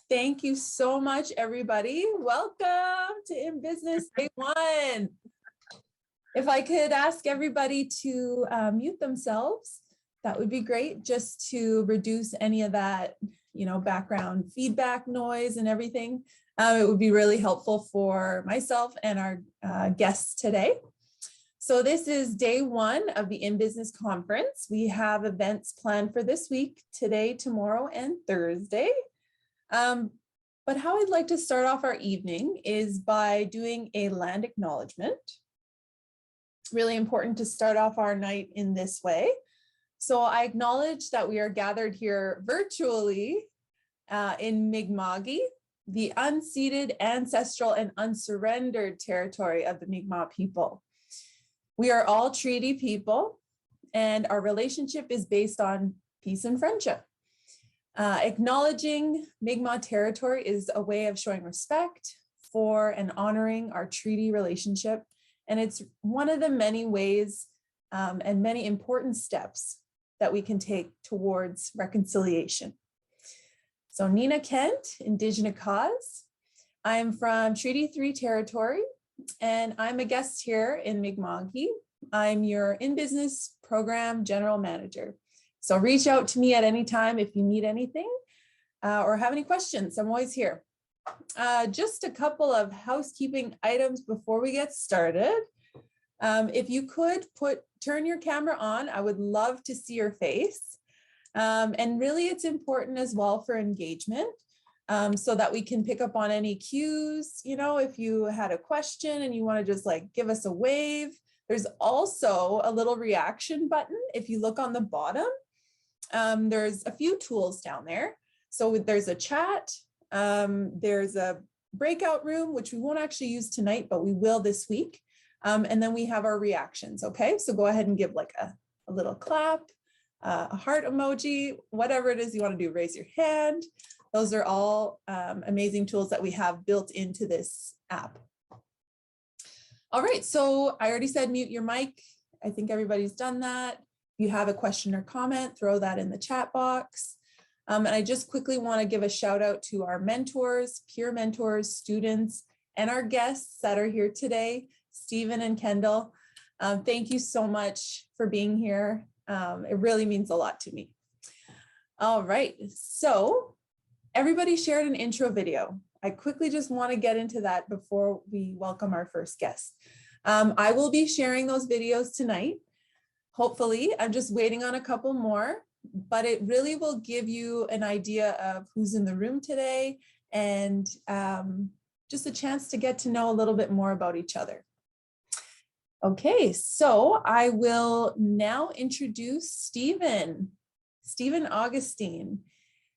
Thank you so much, everybody. Welcome to In Business Day 1. If I could ask everybody to mute themselves, that would be great, just to reduce any of that, background feedback noise and everything. It would be really helpful for myself and our guests today. So this is day 1 of the In Business conference. We have events planned for this week, today, tomorrow, and Thursday. But how I'd like to start off our evening is by doing a land acknowledgement. It's really important to start off our night in this way. So I acknowledge that we are gathered here virtually in Mi'kma'ki, the unceded, ancestral, and unsurrendered territory of the Mi'kmaq people. We are all treaty people, and our relationship is based on peace and friendship. Acknowledging Mi'kmaq territory is a way of showing respect for and honoring our treaty relationship. And it's one of the many ways and many important steps that we can take towards reconciliation. So Nina Kent, Indigenous cause. I'm from Treaty 3 territory, and I'm a guest here in Mi'kma'ki. I'm your In Business Program General Manager. So reach out to me at any time if you need anything or have any questions. I'm always here. Just a couple of housekeeping items before we get started. If you could turn your camera on, I would love to see your face. And really it's important as well for engagement so that we can pick up on any cues. If you had a question and you want to just give us a wave. There's also a little reaction button. If you look on the bottom, there's a few tools down there. So there's a chat, there's a breakout room, which we won't actually use tonight, but we will this week. And then we have our reactions, okay? So go ahead and give a little clap, a heart emoji, whatever it is you want to do, raise your hand. Those are all amazing tools that we have built into this app. All right, so I already said mute your mic. I think everybody's done that. If you have a question or comment, throw that in the chat box. And I just quickly want to give a shout out to our mentors, peer mentors, students, and our guests that are here today, Stephen and Kendal. Thank you so much for being here. It really means a lot to me. All right, so everybody shared an intro video. I quickly just want to get into that before we welcome our first guest. I will be sharing those videos tonight. Hopefully, I'm just waiting on a couple more, but it really will give you an idea of who's in the room today and just a chance to get to know a little bit more about each other. Okay, so I will now introduce Stephen Augustine.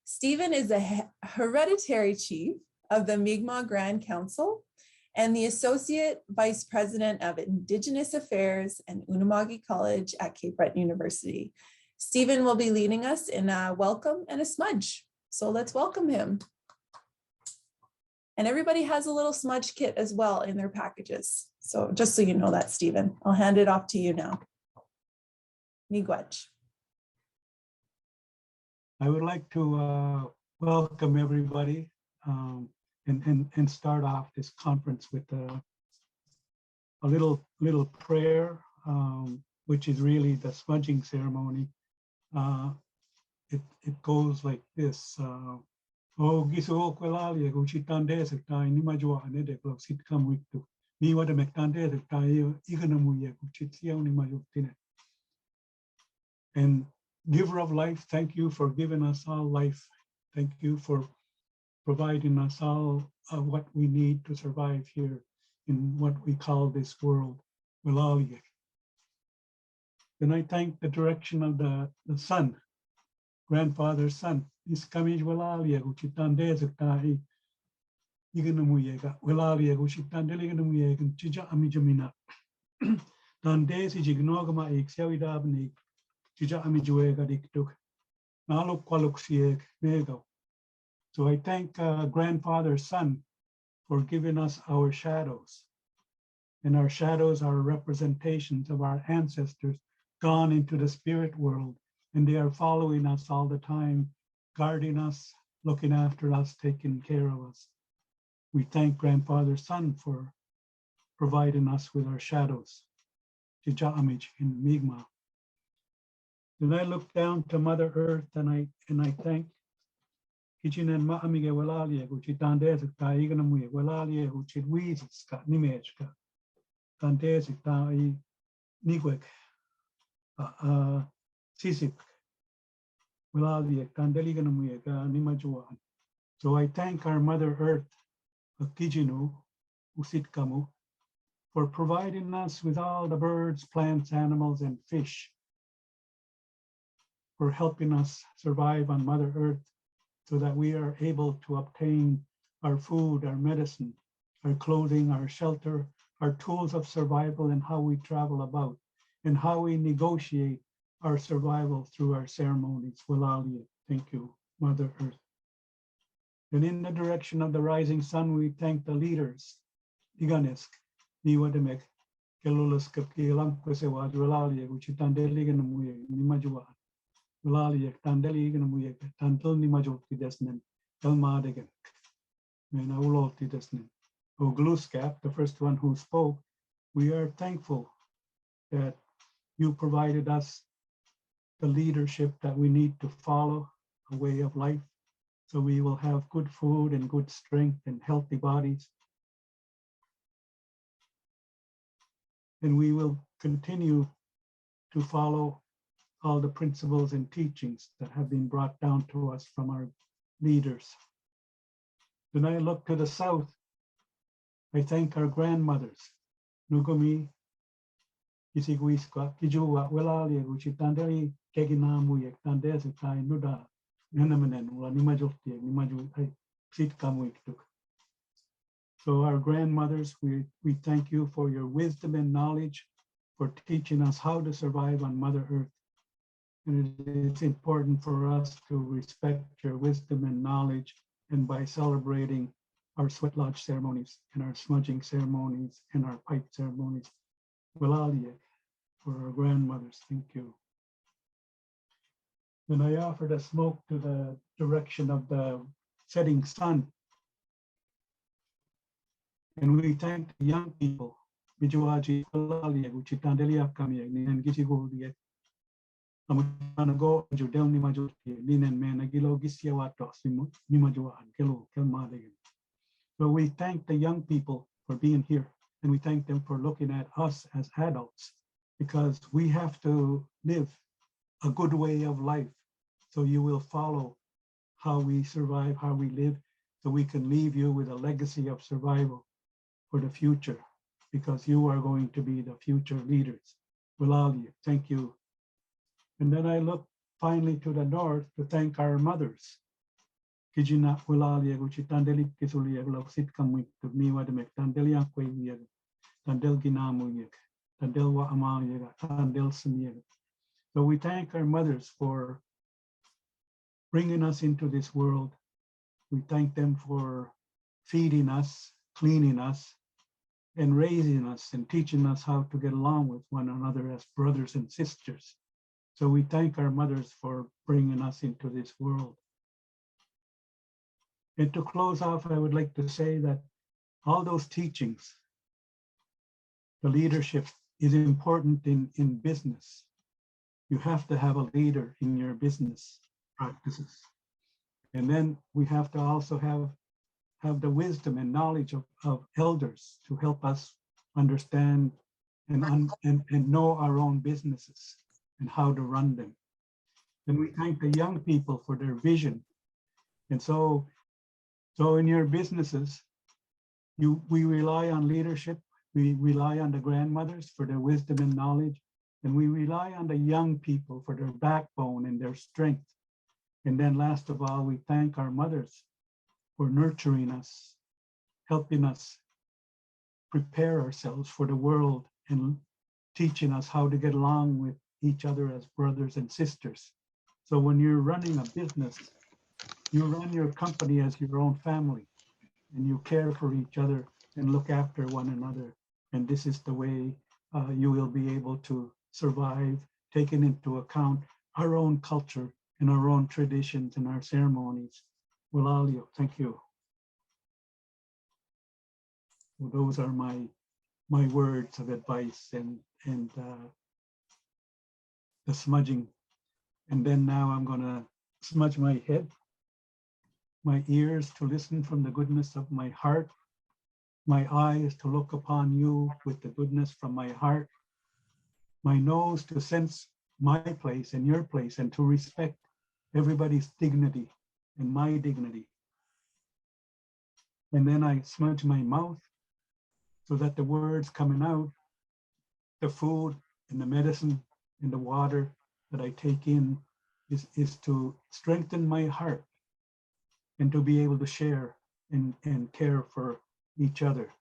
Stephen is a hereditary chief of the Mi'kmaq Grand Council and the Associate Vice President of Indigenous Affairs and Unama'ki College at Breton University. Stephen will be leading us in a welcome and a smudge. So let's welcome him. And everybody has a little smudge kit as well in their packages. So just so you know that, Stephen, I'll hand it off to you now. Miigwech. I would like to welcome everybody and start off this conference with a little prayer, which is really the smudging ceremony. It goes like this. O giso kwelali go chitande se tai ni majwa anede ko sit kam witu mi wada mektande se tai iganamu ye go chitiao ni majutine. And giver of life, thank you for giving us all life. Thank you for providing us all what we need to survive here in what we call this world. Then I thank the direction of the son, grandfather's son. Is kamij walalia guchitande zaktai iganamuyega walalia guchitande iganamuyega chija amijamina. Tande si jignogama exawidabni chija amijuega diktuk. Naluk kwaluksieg nego. So I thank grandfather's son for giving us our shadows. And our shadows are representations of our ancestors gone into the spirit world. And they are following us all the time, guarding us, looking after us, taking care of us. We thank Grandfather Sun for providing us with our shadows. Jija'amich in Mi'kmaq. Then I look down to Mother Earth and I thank Kichinen Ma'amige Walalia, which it Dandesic Taiganamwe, Walalia, which it weeds, Scott Nimechka, Dandesic Tai Nigwek, Sisip, Walalia, Dandeliganamwe, Nimajuan. So I thank our Mother Earth, Kijinu, Usitkamu, for providing us with all the birds, plants, animals, and fish, for helping us survive on Mother Earth so that we are able to obtain our food, our medicine, our clothing, our shelter, our tools of survival, and how we travel about, and how we negotiate our survival through our ceremonies. Walalia, thank you, Mother Earth. And in the direction of the rising sun, we thank the leaders, Iganesk, Niwademek, Kelulas Kapkilam Kwesewad, Walalia, which is Tandeliganamwe, Nimajua. Walalia, Tandeliganamwe, Tantel Nimajoti Desnen, Elmadegan, Menauloti Desnen. O Gluskap, the first one who spoke, we are thankful that you provided us the leadership that we need to follow a way of life, so we will have good food and good strength and healthy bodies. And we will continue to follow all the principles and teachings that have been brought down to us from our leaders. When I look to the south, I thank our grandmothers, Nugumi, Kisiguiska, Kijua, Welalia, Uchitandeli, Keginamu, Tandezitai, Nuda, Nenamanen, Nimajoti, Nimaju, Sitkamuik. So our grandmothers, we thank you for your wisdom and knowledge, for teaching us how to survive on Mother Earth. And it's important for us to respect your wisdom and knowledge, and by celebrating our sweat lodge ceremonies and our smudging ceremonies and our pipe ceremonies. Walalia, for our grandmothers, thank you. Then I offer the smoke to the direction of the setting sun. And we thank the young people, Mijuaji, Walalia, Uchitandelia Kamia, and Gitigodia. Go Judel Nimaju, Linen Managilo Gisiawato, Nimajua, and Kelo, Kelmadigan. So we thank the young people for being here, and we thank them for looking at us as adults, because we have to live a good way of life. So you will follow how we survive, how we live, so we can leave you with a legacy of survival for the future, because you are going to be the future leaders. Walalia, thank you. And then I look finally to the north to thank our mothers. Kijina Walalia, Uchitandeli Kisulia, Sitkamik, to Miwademek, Tandelia Quavier, Tandel Ginamuyak, Tandelwa Amalia, Tandel Samir. So we thank our mothers for bringing us into this world. We thank them for feeding us, cleaning us, and raising us and teaching us how to get along with one another as brothers and sisters. So we thank our mothers for bringing us into this world. And to close off, I would like to say that all those teachings, the leadership is important in business. You have to have a leader in your business practices. And then we have to also have the wisdom and knowledge of elders to help us understand and know our own businesses and how to run them. And we thank the young people for their vision. And so in your businesses, we rely on leadership, we rely on the grandmothers for their wisdom and knowledge, and we rely on the young people for their backbone and their strength. And then last of all, we thank our mothers for nurturing us, helping us prepare ourselves for the world and teaching us how to get along with each other as brothers and sisters. So when you're running a business, you run your company as your own family, and you care for each other and look after one another. And this is the way you will be able to survive, taking into account our own culture and our own traditions and our ceremonies. Walalio, thank you. Well, those are my words of advice and the smudging. And then now I'm gonna smudge my head, my ears to listen from the goodness of my heart, my eyes to look upon you with the goodness from my heart, my nose to sense my place and your place and to respect everybody's dignity and my dignity. And then I smudge my mouth so that the words coming out, the food and the medicine and the water that I take in is to strengthen my heart and to be able to share and care for each other.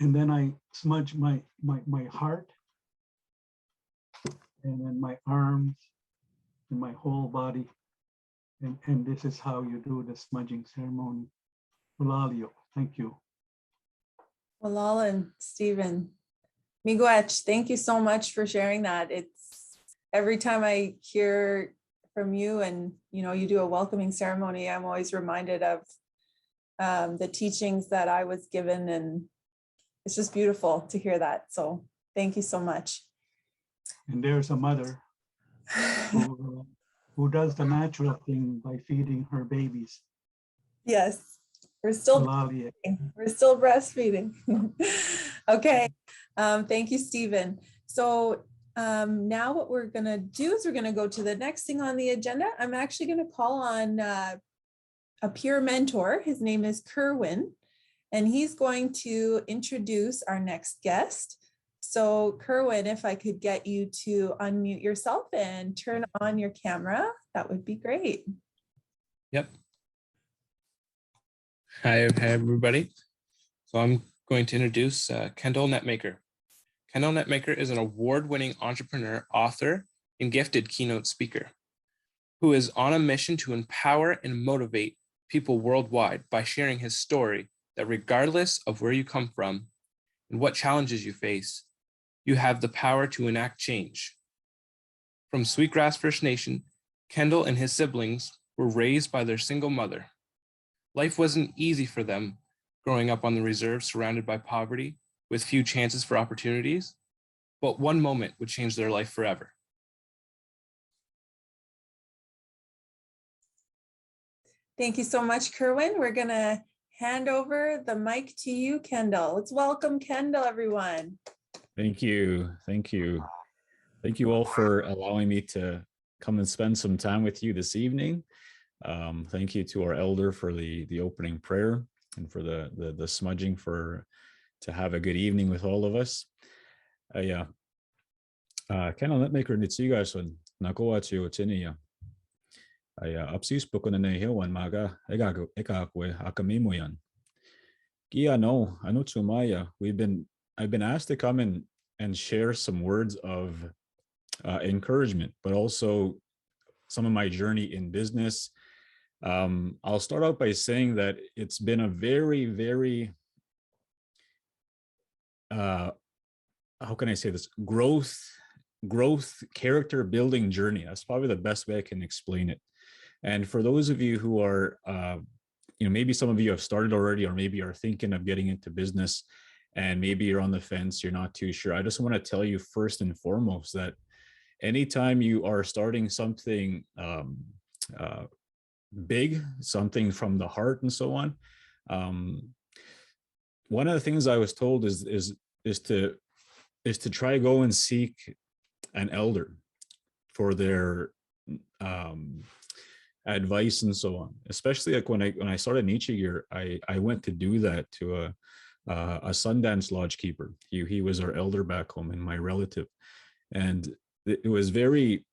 And then I smudge my heart and then my arms and my whole body. And this is how you do the smudging ceremony. Walalio, thank you. Walala and Stephen, miigwech, thank you so much for sharing that. It's every time I hear from you and you do a welcoming ceremony, I'm always reminded of the teachings that I was given, and it's just beautiful to hear that. So thank you so much. And there's a mother who does the natural thing by feeding her babies. Yes, we're still breastfeeding. Okay, thank you, Stephen. So now what we're gonna do is we're gonna go to the next thing on the agenda. I'm actually gonna call on a peer mentor. His name is Kerwin, and he's going to introduce our next guest. So Kerwin, if I could get you to unmute yourself and turn on your camera, that would be great. Yep. Hi everybody. So I'm going to introduce Kendal Netmaker. Kendal Netmaker is an award-winning entrepreneur, author, and gifted keynote speaker who is on a mission to empower and motivate people worldwide by sharing his story that regardless of where you come from and what challenges you face, you have the power to enact change. From Sweetgrass First Nation, Kendal and his siblings were raised by their single mother. Life wasn't easy for them growing up on the reserve, surrounded by poverty with few chances for opportunities, but one moment would change their life forever. Thank you so much, Kerwin. We're gonna hand over the mic to you, Kendal. Let's welcome Kendal, everyone. Thank you. Thank you. Thank you all for allowing me to come and spend some time with you this evening. Thank you to our elder for the opening prayer and for the smudging to have a good evening with all of us. Kendal Netmaker Nitsigason Nakoatio Tinia. Upsis Bukonane Hilwan Maga Egakwe Akamimuyan. Gia no Anutsumaya. I've been asked to come and share some words of encouragement, but also some of my journey in business. I'll start out by saying that it's been a very, very, how can I say this? Growth, character building journey. That's probably the best way I can explain it. And for those of you who are, maybe some of you have started already, or maybe are thinking of getting into business, and maybe you're on the fence, you're not too sure. I just want to tell you first and foremost that anytime you are starting something big, something from the heart and so on, one of the things I was told is to try go and seek an elder for their advice and so on. Especially like when I started Nietzsche year, I went to do that to a Sundance lodge keeper. He was our elder back home and my relative, and it was very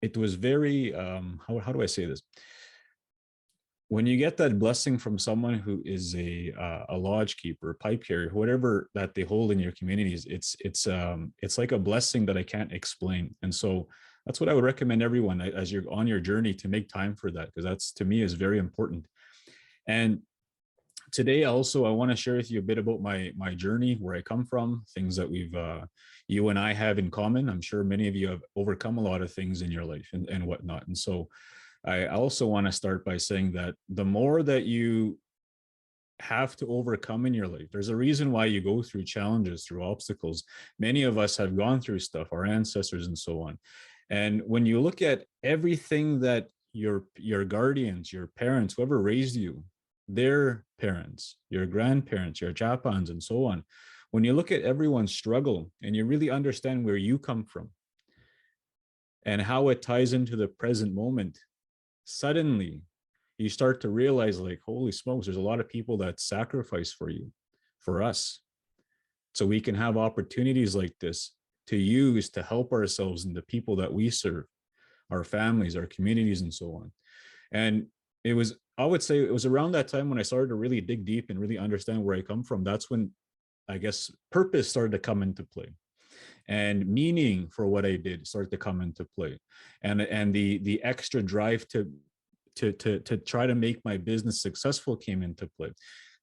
how do I say this? When you get that blessing from someone who is a lodge keeper, pipe carrier, whatever that they hold in your communities, it's like a blessing that I can't explain. And so that's what I would recommend everyone as you're on your journey to make time for that, because that's, to me, is very important. And today also I want to share with you a bit about my journey, where I come from, things that you and I have in common. I'm sure many of you have overcome a lot of things in your life and whatnot. And so I also want to start by saying that the more that you have to overcome in your life, there's a reason why you go through challenges, through obstacles. Many of us have gone through stuff, our ancestors and so on. And when you look at everything that your guardians, your parents, whoever raised you, their parents, your grandparents, your japans, and so on, when you look at everyone's struggle and you really understand where you come from and how it ties into the present moment, suddenly you start to realize, like, holy smokes, there's a lot of people that sacrifice for you, for us, so we can have opportunities like this to use to help ourselves and the people that we serve, our families, our communities, and so on. And it was, I would say it was around that time when I started to really dig deep and really understand where I come from. That's when, I guess, purpose started to come into play, and meaning for what I did started to come into play, and the extra drive to try to make my business successful came into play.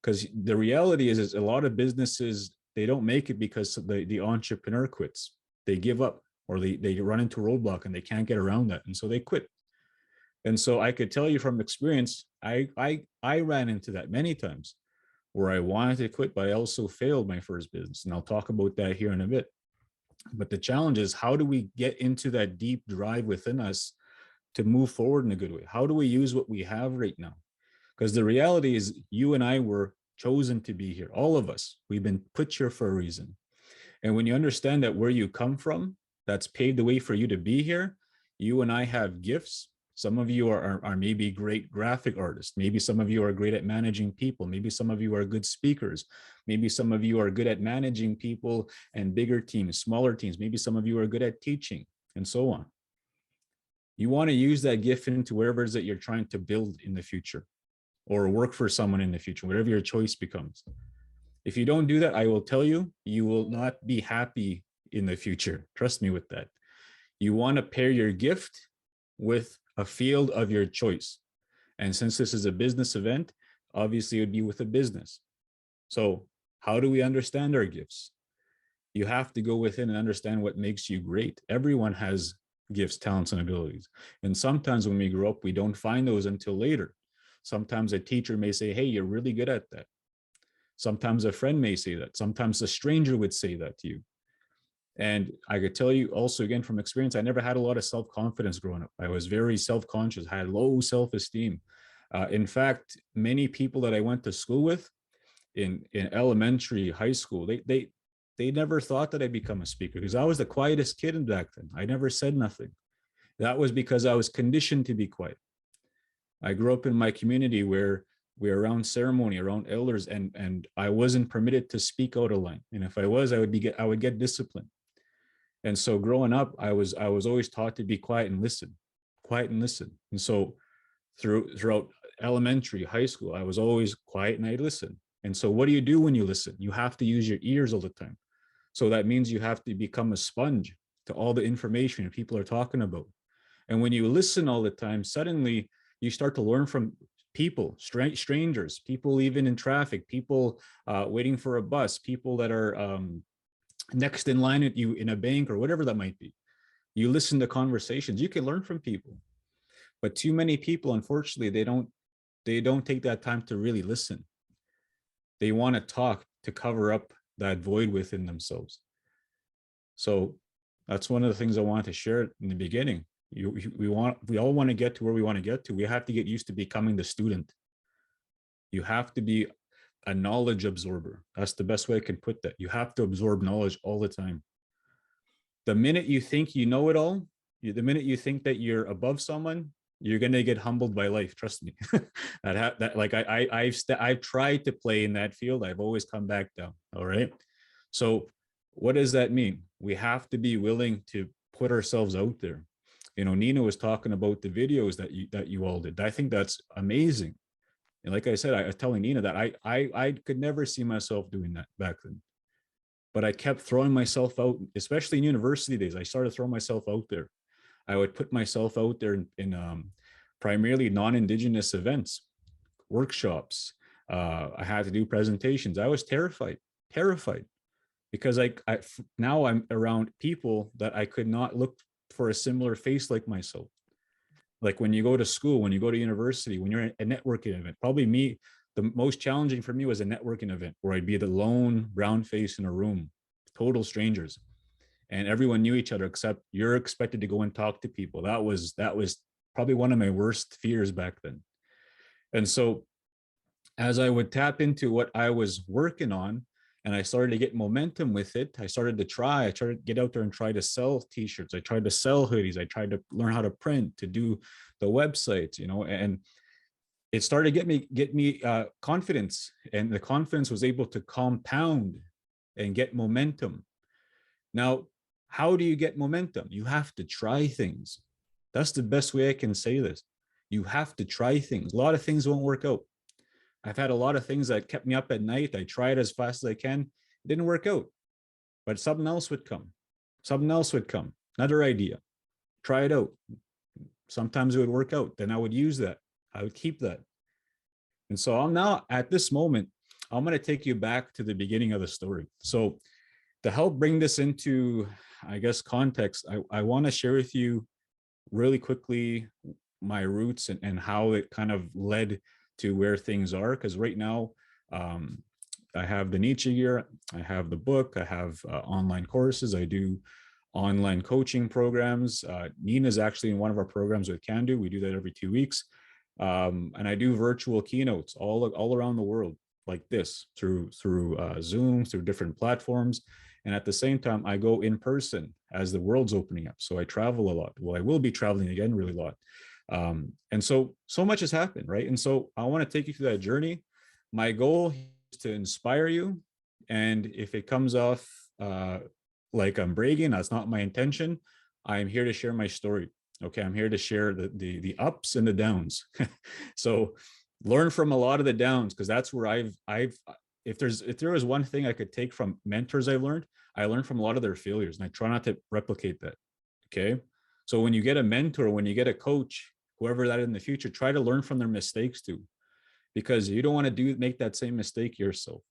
Because the reality is a lot of businesses, they don't make it because the entrepreneur quits. They give up, or they run into a roadblock and they can't get around that, and so they quit. And so I could tell you from experience, I ran into that many times where I wanted to quit, but I also failed my first business, and I'll talk about that here in a bit. But the challenge is, how do we get into that deep drive within us to move forward in a good way? How do we use what we have right now? Because the reality is, you and I were chosen to be here. All of us, we've been put here for a reason. And when you understand that where you come from, that's paved the way for you to be here. You and I have gifts. Some of you are maybe great graphic artists. Maybe some of you are great at managing people. Maybe some of you are good speakers. Maybe some of you are good at managing people and bigger teams, smaller teams. Maybe some of you are good at teaching, and so on. You want to use that gift into wherever it is that you're trying to build in the future, or work for someone in the future, whatever your choice becomes. If you don't do that, I will tell you, you will not be happy in the future. Trust me with that. You want to pair your gift with a field of your choice. And since this is a business event, obviously it would be with a business. So how do we understand our gifts? You have to go within and understand what makes you great. Everyone has gifts, talents, and abilities. And sometimes when we grow up, we don't find those until later. Sometimes a teacher may say, hey, you're really good at that. Sometimes a friend may say that. Sometimes a stranger would say that to you. And I could tell you also, again, from experience, I never had a lot of self-confidence growing up. I was very self-conscious, I had low self-esteem. In fact, many people that I went to school with in elementary, high school, they never thought that I'd become a speaker, because I was the quietest kid back then. I never said nothing. That was because I was conditioned to be quiet. I grew up in my community where we're around ceremony, around elders, and I wasn't permitted to speak out of line. And if I was, I would get disciplined. And so growing up, I was always taught to be quiet and listen, quiet and listen. And so throughout elementary, high school, I was always quiet and I'd listen. And so what do you do when you listen? You have to use your ears all the time. So that means you have to become a sponge to all the information people are talking about. And when you listen all the time, suddenly you start to learn from people, strangers, people even in traffic, people waiting for a bus, people that are next in line at you in a bank or whatever that might be. You listen to conversations, you can learn from people. But too many people, unfortunately, they don't take that time to really listen. They want to talk to cover up that void within themselves. So that's one of the things I wanted to share in the beginning. We all want to get to where we want to get to. We have to get used to becoming the student. You have to be a knowledge absorber. That's the best way I can put that. You have to absorb knowledge all the time. The minute you think you know it all, the minute you think that you're above someone, you're going to get humbled by life. Trust me. I've tried to play in that field. I've always come back down. All right. So what does that mean? We have to be willing to put ourselves out there. You know, Nina was talking about the videos that you all did. I think that's amazing. And like I said, I was telling Nina that I could never see myself doing that back then. But I kept throwing myself out, especially in university days. I started throwing myself out there. I would put myself out there in primarily non-Indigenous events, workshops. I had to do presentations. I was terrified, because now I'm around people that I could not look for a similar face like myself. Like when you go to school, when you go to university, when you're at a networking event, probably me, the most challenging for me was a networking event where I'd be the lone brown face in a room, total strangers. And everyone knew each other except you're expected to go and talk to people. That was probably one of my worst fears back then. And so as I would tap into what I was working on and I started to get momentum with it, I started to get out there and try to sell t-shirts. I tried to sell hoodies. I tried to learn how to print, to do the websites, and it started to get me confidence, and the confidence was able to compound and get momentum. Now, how do you get momentum? You have to try things. That's the best way I can say this. You have to try things. A lot of things won't work out. I've had a lot of things that kept me up at night. I tried as fast as I can. It didn't work out, but something else would come. Something else would come. Another idea. Try it out. Sometimes it would work out. Then I would use that. I would keep that. And so I'm now at this moment, I'm going to take you back to the beginning of the story. So to help bring this into, I guess, context, I want to share with you really quickly my roots and how it kind of led to where things are. Because right now, I have the Nietzsche year, I have the book, I have online courses, I do online coaching programs. Nina's actually in one of our programs with Can Do. We do that every 2 weeks. And I do virtual keynotes all around the world like this through Zoom, through different platforms. And at the same time, I go in person as the world's opening up. So I travel a lot. Well, I will be traveling again really a lot. And so much has happened, right? And so I want to take you through that journey. My goal is to inspire you. And if it comes off like I'm bragging, that's not my intention. I'm here to share my story. Okay, I'm here to share the ups and the downs. So learn from a lot of the downs, because that's where if there was one thing I could take from mentors I learned from a lot of their failures, and I try not to replicate that. Okay. So when you get a mentor, when you get a coach, whoever that in the future, try to learn from their mistakes too, because you don't want to make that same mistake yourself.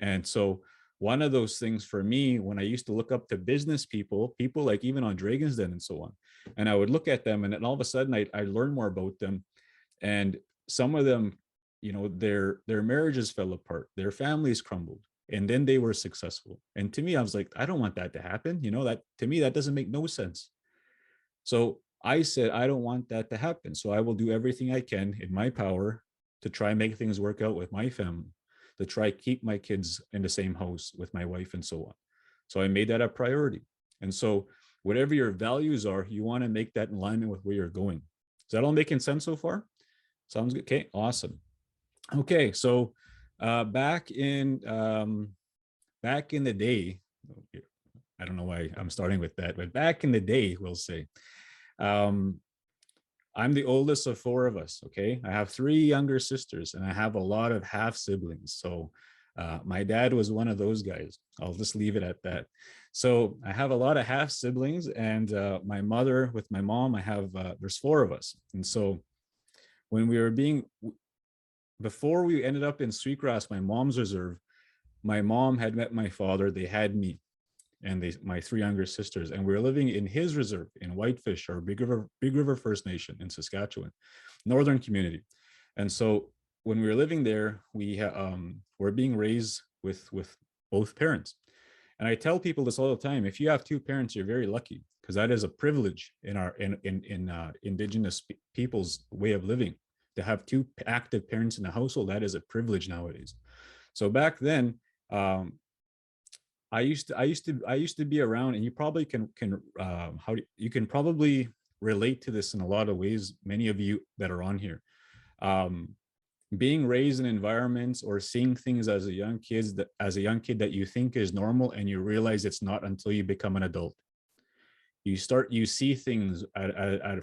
And so one of those things for me, when I used to look up to business people like even on Dragon's Den and so on, and I would look at them, and then all of a sudden I learned more about them. And some of them, their marriages fell apart, their families crumbled, and then they were successful. And to me, I was like, I don't want that to happen. That to me, that doesn't make no sense. So I said, I don't want that to happen. So I will do everything I can in my power to try and make things work out with my family, to try keep my kids in the same house with my wife and so on. So I made that a priority. And so whatever your values are, you want to make that in alignment with where you're going. Is that all making sense so far? Sounds good. Okay, awesome. Okay, so back in the day, I don't know why I'm starting with that, but back in the day, we'll say, I'm the oldest of 4 of us. Okay, I have 3 younger sisters, and I have a lot of half siblings. So my dad was one of those guys. I'll just leave it at that. So I have a lot of half siblings, and my mother with my mom, I have there's 4 of us. And so when before we ended up in Sweetgrass, my mom's reserve, my mom had met my father. They had me and my 3 younger sisters, and we were living in his reserve in Whitefish, or Big River First Nation in Saskatchewan, northern community. And so when we were living there, we were being raised with both parents. And I tell people this all the time: if you have 2 parents, you're very lucky, because that is a privilege in our Indigenous people's way of living. To have 2 active parents in the household, that is a privilege nowadays. So back then, I used to be around, and you probably you can probably relate to this in a lot of ways. Many of you that are on here, being raised in environments or seeing things as a young kid that you think is normal, and you realize it's not until you become an adult. You see things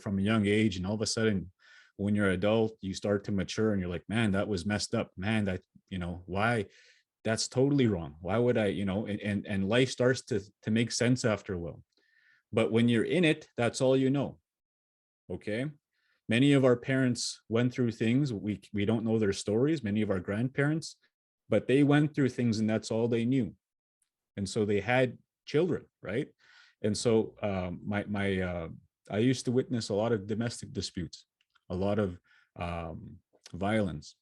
from a young age, and all of a sudden, when you're an adult, you start to mature, and you're like, man, that was messed up, man. That why. That's totally wrong. Why would I, and life starts to make sense after a while. But when you're in it, that's all you know. Okay. Many of our parents went through things. We don't know their stories, many of our grandparents, but they went through things, and that's all they knew. And so they had children, right? And so I used to witness a lot of domestic disputes, a lot of violence,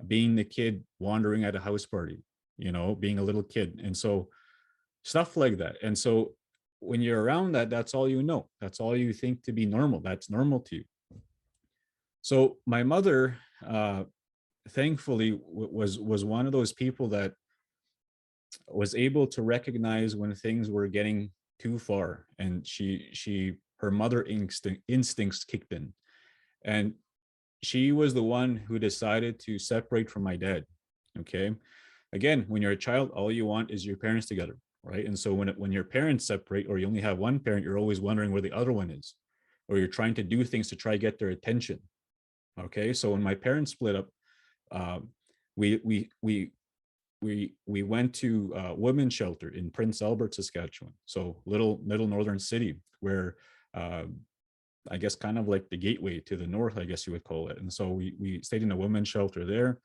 being the kid wandering at a house party, being a little kid. And so stuff like that. And so when you're around that, that's all you know. That's all you think to be normal. That's normal to you. So my mother, thankfully, was one of those people that was able to recognize when things were getting too far, and her mother instincts kicked in, and she was the one who decided to separate from my dad. Okay, again, when you're a child, all you want is your parents together, right? And so when your parents separate, or you only have one parent, you're always wondering where the other one is, or you're trying to do things to try to get their attention. Okay, so when my parents split up, we went to a women's shelter in Prince Albert, Saskatchewan. So little northern city where I guess kind of like the gateway to the north, I guess you would call it. And so we stayed in a women's shelter there.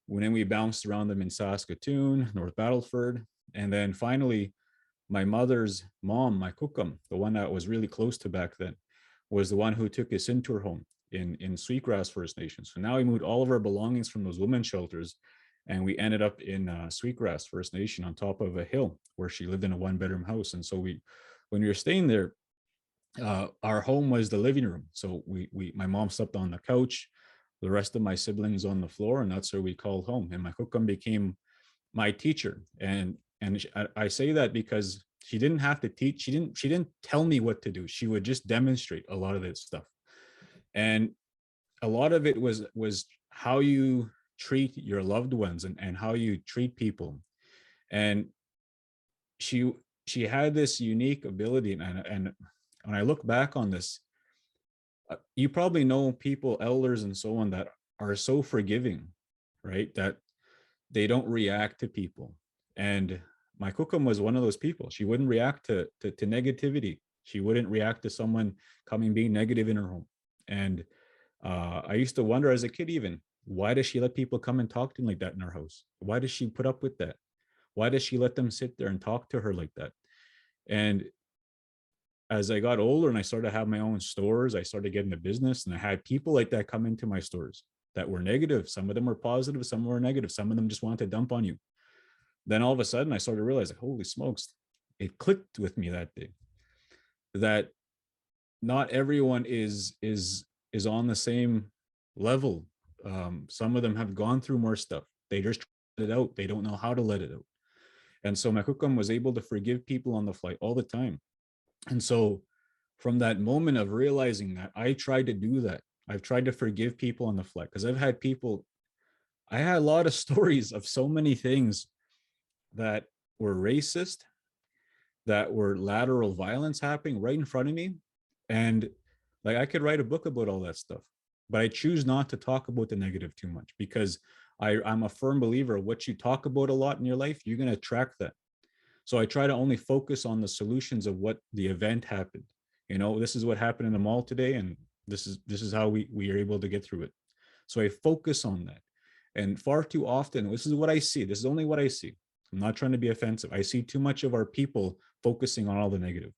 Then we bounced around them in Saskatoon, North Battleford. And then finally, my mother's mom, my kukam, the one that was really close to back then, was the one who took us into her home in Sweetgrass First Nation. So now we moved all of our belongings from those women's shelters, and we ended up in Sweetgrass First Nation on top of a hill where she lived in a one-bedroom house. And so when we were staying there, our home was the living room. So my mom slept on the couch, the rest of my siblings on the floor, and that's where we called home. And my kukam became my teacher. And I say that because she didn't have to teach. She didn't tell me what to do. She would just demonstrate a lot of this stuff. And a lot of it was how you treat your loved ones and how you treat people. And she had this unique ability. And when I look back on this, you probably know people, elders and so on, that are so forgiving, right? That they don't react to people. And my kukam was one of those people. She wouldn't react to negativity. She wouldn't react to someone being negative in her home. And I used to wonder as a kid, even, why does she let people come and talk to me like that in her house? Why does she put up with that? Why does she let them sit there and talk to her like that? And as I got older and I started to have my own stores, I started getting a business, and I had people like that come into my stores that were negative. Some of them were positive, some were negative. Some of them just wanted to dump on you. Then all of a sudden I started to realize, like, holy smokes, it clicked with me that day that not everyone is on the same level. Some of them have gone through more stuff. They just let it out. They don't know how to let it out. And so my kukam was able to forgive people on the fly all the time. And so from that moment of realizing that, I tried to do that. I've tried to forgive people on the fly, because I had a lot of stories of so many things that were racist, that were lateral violence happening right in front of me. And like, I could write a book about all that stuff, but I choose not to talk about the negative too much, because I'm a firm believer, what you talk about a lot in your life, you're going to attract that. So I try to only focus on the solutions of what the event happened. This is what happened in the mall today, and this is how we are able to get through it. So I focus on that. And far too often, this is what I see. This is only what I see. I'm not trying to be offensive. I see too much of our people focusing on all the negative.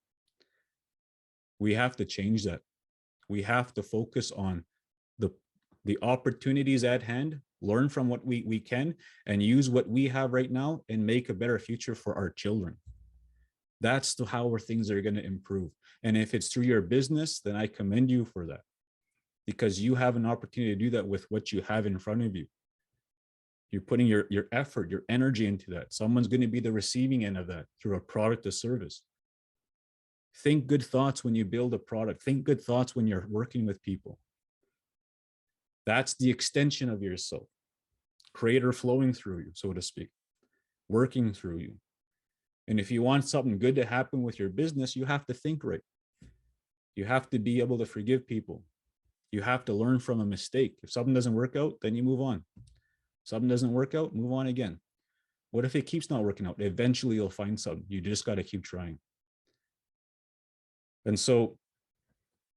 We have to change that. We have to focus on the opportunities at hand, learn from what we can, and use what we have right now and make a better future for our children. That's how things are going to improve. And if it's through your business, then I commend you for that, because you have an opportunity to do that with what you have in front of you. You're putting your effort, your energy into that. Someone's going to be the receiving end of that through a product or service. Think good thoughts when you build a product. Think good thoughts when you're working with people. That's the extension of yourself. Creator flowing through you, so to speak, working through you. And if you want something good to happen with your business, you have to think right. You have to be able to forgive people. You have to learn from a mistake. If something doesn't work out, then you move on. Something doesn't work out, move on again. What if it keeps not working out? Eventually you'll find something. You just got to keep trying. And so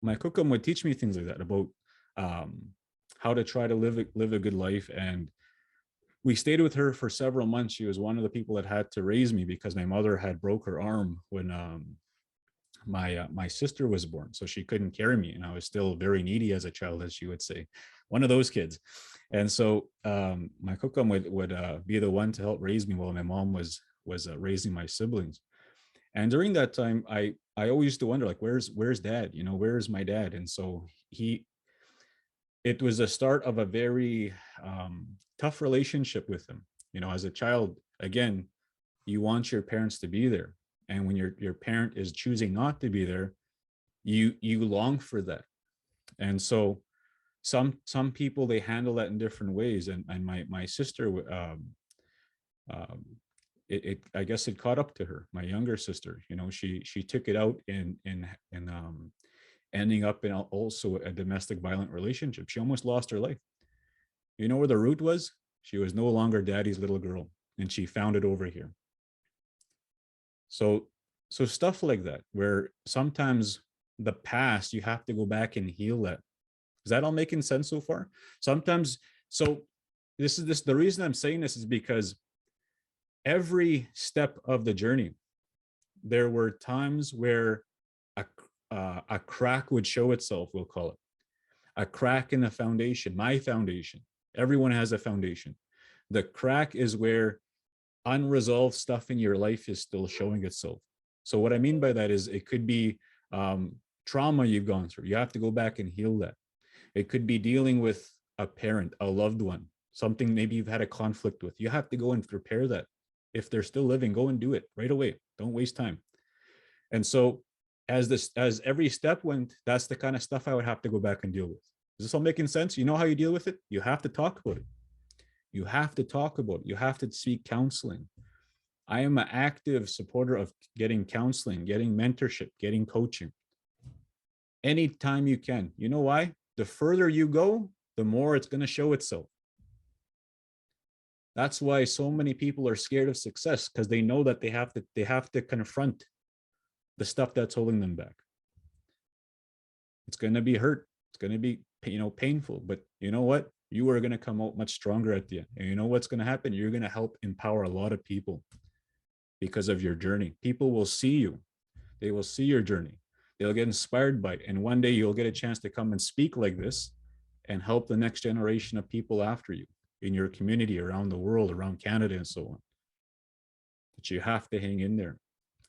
my kukam would teach me things like that about how to try to live a good life. And we stayed with her for several months. She was one of the people that had to raise me, because my mother had broke her arm when my sister was born, so she couldn't carry me, and I was still very needy as a child, as she would say, one of those kids. And so my kokam would be the one to help raise me while my mom was raising my siblings. And during that time, I always used to wonder, like, where's dad? You know, where's my dad? And so it was the start of a very tough relationship with him. You know, as a child, again, you want your parents to be there, and when your parent is choosing not to be there, you long for that. And so some people, they handle that in different ways. And my sister, um, I guess it caught up to her, my younger sister. You know, she took it out in ending up in also a domestic violent relationship. She almost lost her life. You know where the root was? She was no longer daddy's little girl, and she found it over here. So stuff like that, where sometimes the past, you have to go back and heal that. Is that all making sense so far? Sometimes, so the reason I'm saying this is because every step of the journey, there were times where a crack would show itself, we'll call it. A crack in the foundation, my foundation. Everyone has a foundation. The crack is where unresolved stuff in your life is still showing itself. So what I mean by that is, it could be trauma you've gone through. You have to go back and heal that. It could be dealing with a parent, a loved one, something maybe you've had a conflict with. You have to go and repair that. If they're still living, go and do it right away. Don't waste time. And so as every step went, that's the kind of stuff I would have to go back and deal with. Is this all making sense? You know how you deal with it? You have to talk about it. You have to talk about it. You have to seek counseling. I am an active supporter of getting counseling, getting mentorship, getting coaching. Anytime you can. You know why? The further you go, the more it's going to show itself. That's why so many people are scared of success, because they know that they have to confront the stuff that's holding them back. It's going to be hurt. It's going to be, painful, but you know what? You are going to come out much stronger at the end. And you know what's going to happen? You're going to help empower a lot of people because of your journey. People will see you. They will see your journey. They'll get inspired by it. And one day you'll get a chance to come and speak like this and help the next generation of people after you in your community, around the world, around Canada, and so on. But you have to hang in there.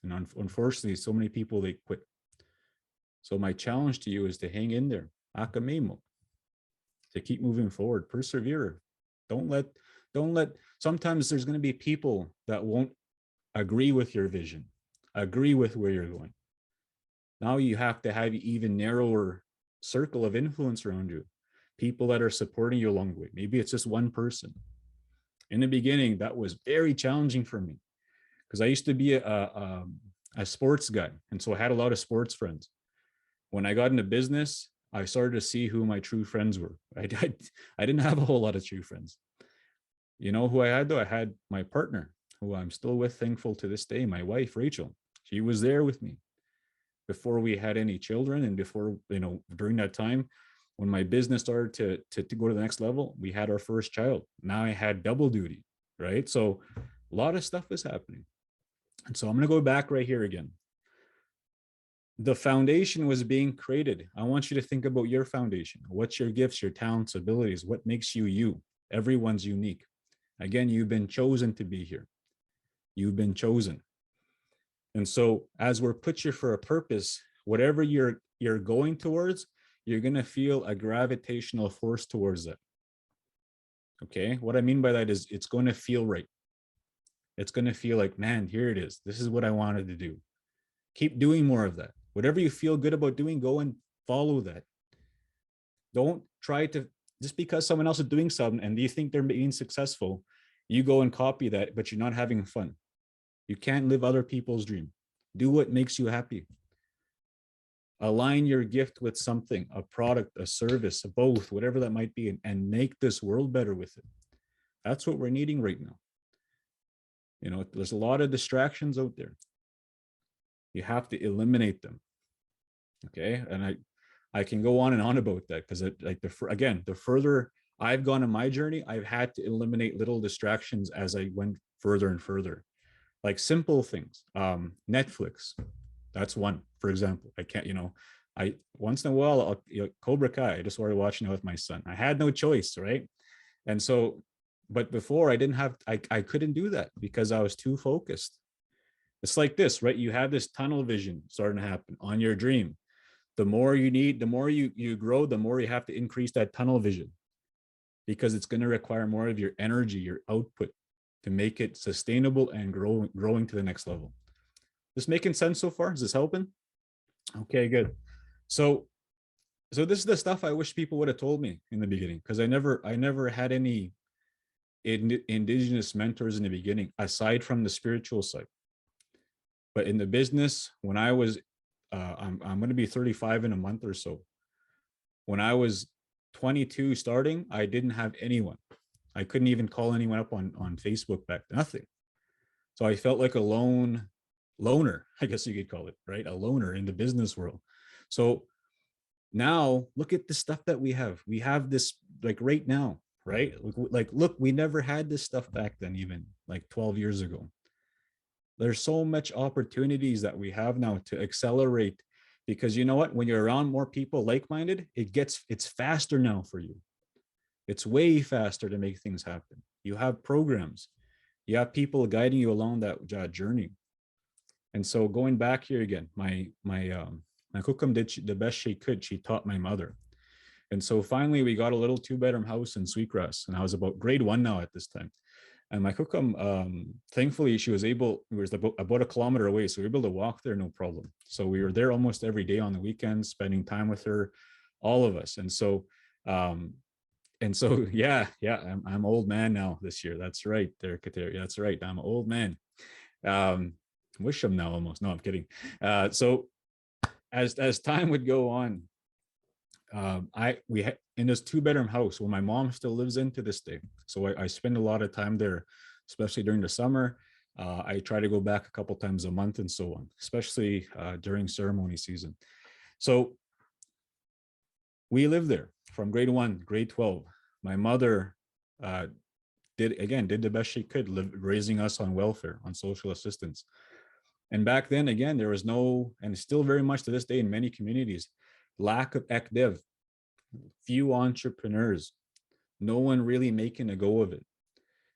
And unfortunately, so many people, they quit. So my challenge to you is to hang in there. Akamemo. To keep moving forward, persevere. Don't let, sometimes there's going to be people that won't agree with your vision, agree with where you're going. Now you have to have an even narrower circle of influence around you, people that are supporting you along the way. Maybe it's just one person. In the beginning, that was very challenging for me, because I used to be a sports guy. And so I had a lot of sports friends. When I got into business, I started to see who my true friends were. I didn't have a whole lot of true friends. You know who I had, though? I had my partner, who I'm still with, thankful to this day, my wife, Rachel. She was there with me before we had any children, and before, during that time, when my business started to go to the next level, we had our first child. Now I had double duty, right? So a lot of stuff was happening. And so I'm going to go back right here again. The foundation was being created. I want you to think about your foundation. What's your gifts, your talents, abilities? What makes you you? Everyone's unique. Again, you've been chosen to be here. You've been chosen. And so as we're put here for a purpose, whatever you're going towards, you're going to feel a gravitational force towards it. Okay? What I mean by that is, it's going to feel right. It's going to feel like, man, here it is. This is what I wanted to do. Keep doing more of that. Whatever you feel good about doing, go and follow that. Don't try to, just because someone else is doing something and you think they're being successful, you go and copy that, but you're not having fun. You can't live other people's dream. Do what makes you happy. Align your gift with something, a product, a service, both, whatever that might be, and make this world better with it. That's what we're needing right now. There's a lot of distractions out there. You have to eliminate them. Okay. And I can go on and on about that, because the further I've gone in my journey, I've had to eliminate little distractions as I went further and further, like simple things. Netflix. That's one, for example. I can't, I once in a while, Cobra Kai, I just started watching it with my son. I had no choice, right? And so, but before I didn't have, I couldn't do that because I was too focused. It's like this, right? You have this tunnel vision starting to happen on your dream. The more you need, the more you grow, the more you have to increase that tunnel vision, because it's going to require more of your energy, your output, to make it sustainable and growing to the next level. This making sense so far? Is this helping? Okay, good. So this is the stuff I wish people would have told me in the beginning, because I never had any Indigenous mentors in the beginning, aside from the spiritual side. But in the business, when I was, I'm going to be 35 in a month or so. When I was 22 starting, I didn't have anyone. I couldn't even call anyone up on Facebook back then, nothing. So I felt like a loner, I guess you could call it, right? A loner in the business world. So now look at the stuff that we have. We have this like right now, right? Like, look, we never had this stuff back then, even like 12 years ago. There's so much opportunities that we have now to accelerate, because you know what? When you're around more people like-minded, it's faster now for you. It's way faster to make things happen. You have programs, you have people guiding you along that journey. And so going back here again, my kukam did the best she could. She taught my mother. And so finally we got a little 2-bedroom house in Sweetgrass, and I was about grade 1 now at this time. And my kukam, thankfully, she was able, it was about a kilometer away, so we were able to walk there, no problem. So we were there almost every day on the weekends, spending time with her, all of us. And so, yeah, I'm old man now this year. That's right, there, Kater. That's right, I'm an old man. Wish I'm now almost. No, I'm kidding. So as time would go on, in this 2-bedroom house where my mom still lives in to this day. So I spend a lot of time there, especially during the summer. I try to go back a couple times a month and so on, especially during ceremony season. So we lived there from grade 1, grade 12. My mother did the best she could, raising us on welfare, on social assistance. And back then, again, there was no, and still very much to this day in many communities, lack of ec-dev, few entrepreneurs, no one really making a go of it.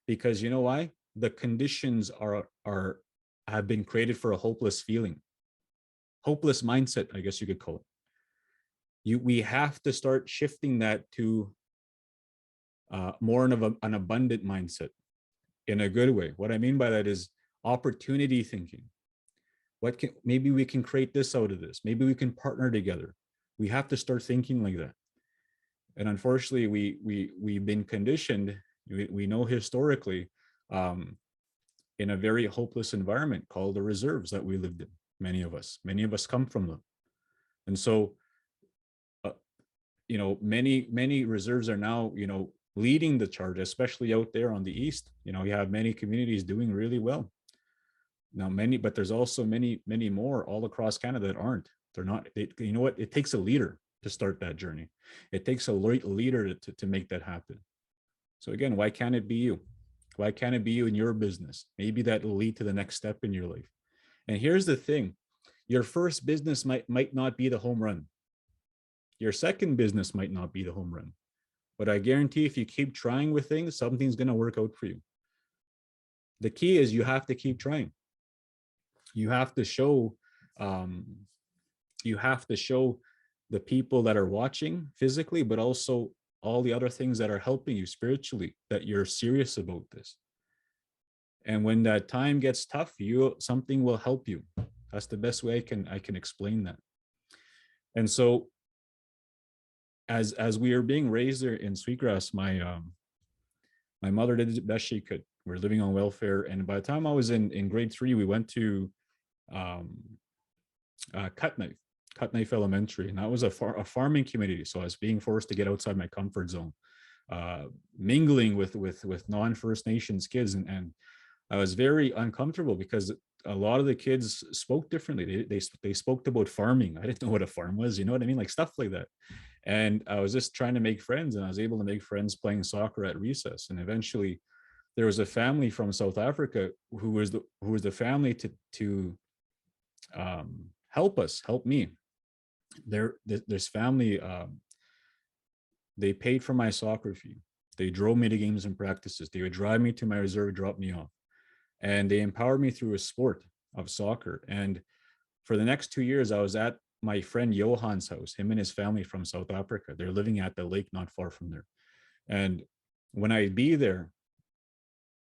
Because you know why? The conditions have been created for a hopeless feeling, hopeless mindset, I guess you could call it. We have to start shifting that to more of an abundant mindset in a good way. What I mean by that is opportunity thinking. Maybe we can create this out of this. Maybe we can partner together. We have to start thinking like that. And unfortunately, we've been conditioned. We know historically in a very hopeless environment called the reserves that we lived in. Many of us come from them. And so, many reserves are now, leading the charge, especially out there on the East. You have many communities doing really well. Now, but there's also many more all across Canada that aren't. They're not, you know what? It takes a leader to start that journey. It takes a leader to make that happen. So again, why can't it be you? Why can't it be you in your business? Maybe that will lead to the next step in your life. And here's the thing, your first business might not be the home run. Your second business might not be the home run. But I guarantee if you keep trying with things, something's going to work out for you. The key is you have to keep trying. You have to show the people that are watching physically, but also all the other things that are helping you spiritually, that you're serious about this. And when that time gets tough, something will help you. That's the best way I can explain that. And so as we are being raised there in Sweetgrass, my mother did the best she could. We're living on welfare. And by the time I was in grade 3, we went to Cut Knife Elementary, and that was a farming community. So I was being forced to get outside my comfort zone, mingling with non-First Nations kids, and I was very uncomfortable because a lot of the kids spoke differently. They spoke about farming. I didn't know what a farm was, you know what I mean, like stuff like that. And I was just trying to make friends, and I was able to make friends playing soccer at recess. And eventually, there was a family from South Africa who was the family to help us, help me. This family, they paid for my soccer fee. They drove me to games and practices. They would drive me to my reserve, drop me off. And they empowered me through a sport of soccer. And for the next 2 years, I was at my friend Johan's house, him and his family from South Africa. They're living at the lake not far from there. And when I'd be there,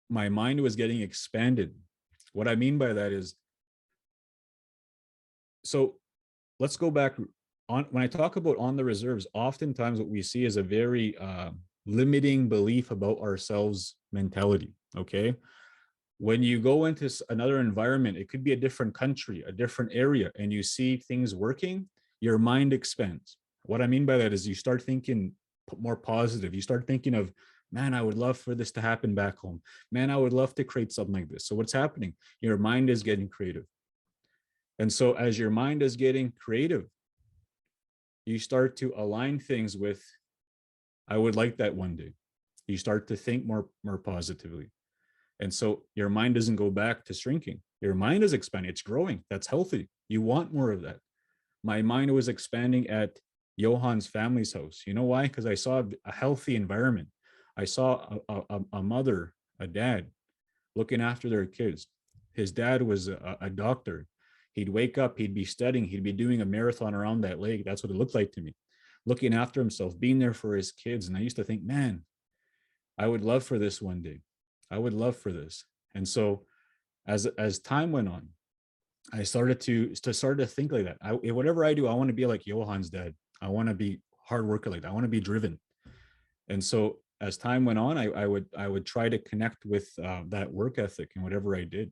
my mind was getting expanded. What I mean by that is, so let's go back on. When I talk about on the reserves, oftentimes what we see is a very limiting belief about ourselves mentality. Okay. When you go into another environment, it could be a different country, a different area, and you see things working, your mind expands. What I mean by that is you start thinking more positive. You start thinking of, man, I would love for this to happen back home. Man, I would love to create something like this. So what's happening? Your mind is getting creative. And so as your mind is getting creative, you start to align things with, I would like that one day. You start to think more positively. And so your mind doesn't go back to shrinking. Your mind is expanding. It's growing. That's healthy. You want more of that. My mind was expanding at Johan's family's house. You know why? Because I saw a healthy environment. I saw a mother, a dad looking after their kids. His dad was a doctor. He'd wake up, he'd be studying, he'd be doing a marathon around that lake. That's what it looked like to me. Looking after himself, being there for his kids. And I used to think, man, I would love for this one day. I would love for this. And so as time went on, I started to think like that. Whatever I do, I want to be like Johan's dad. I want to be hard worker like that. I want to be driven. And so as time went on, I would try to connect with that work ethic in whatever I did.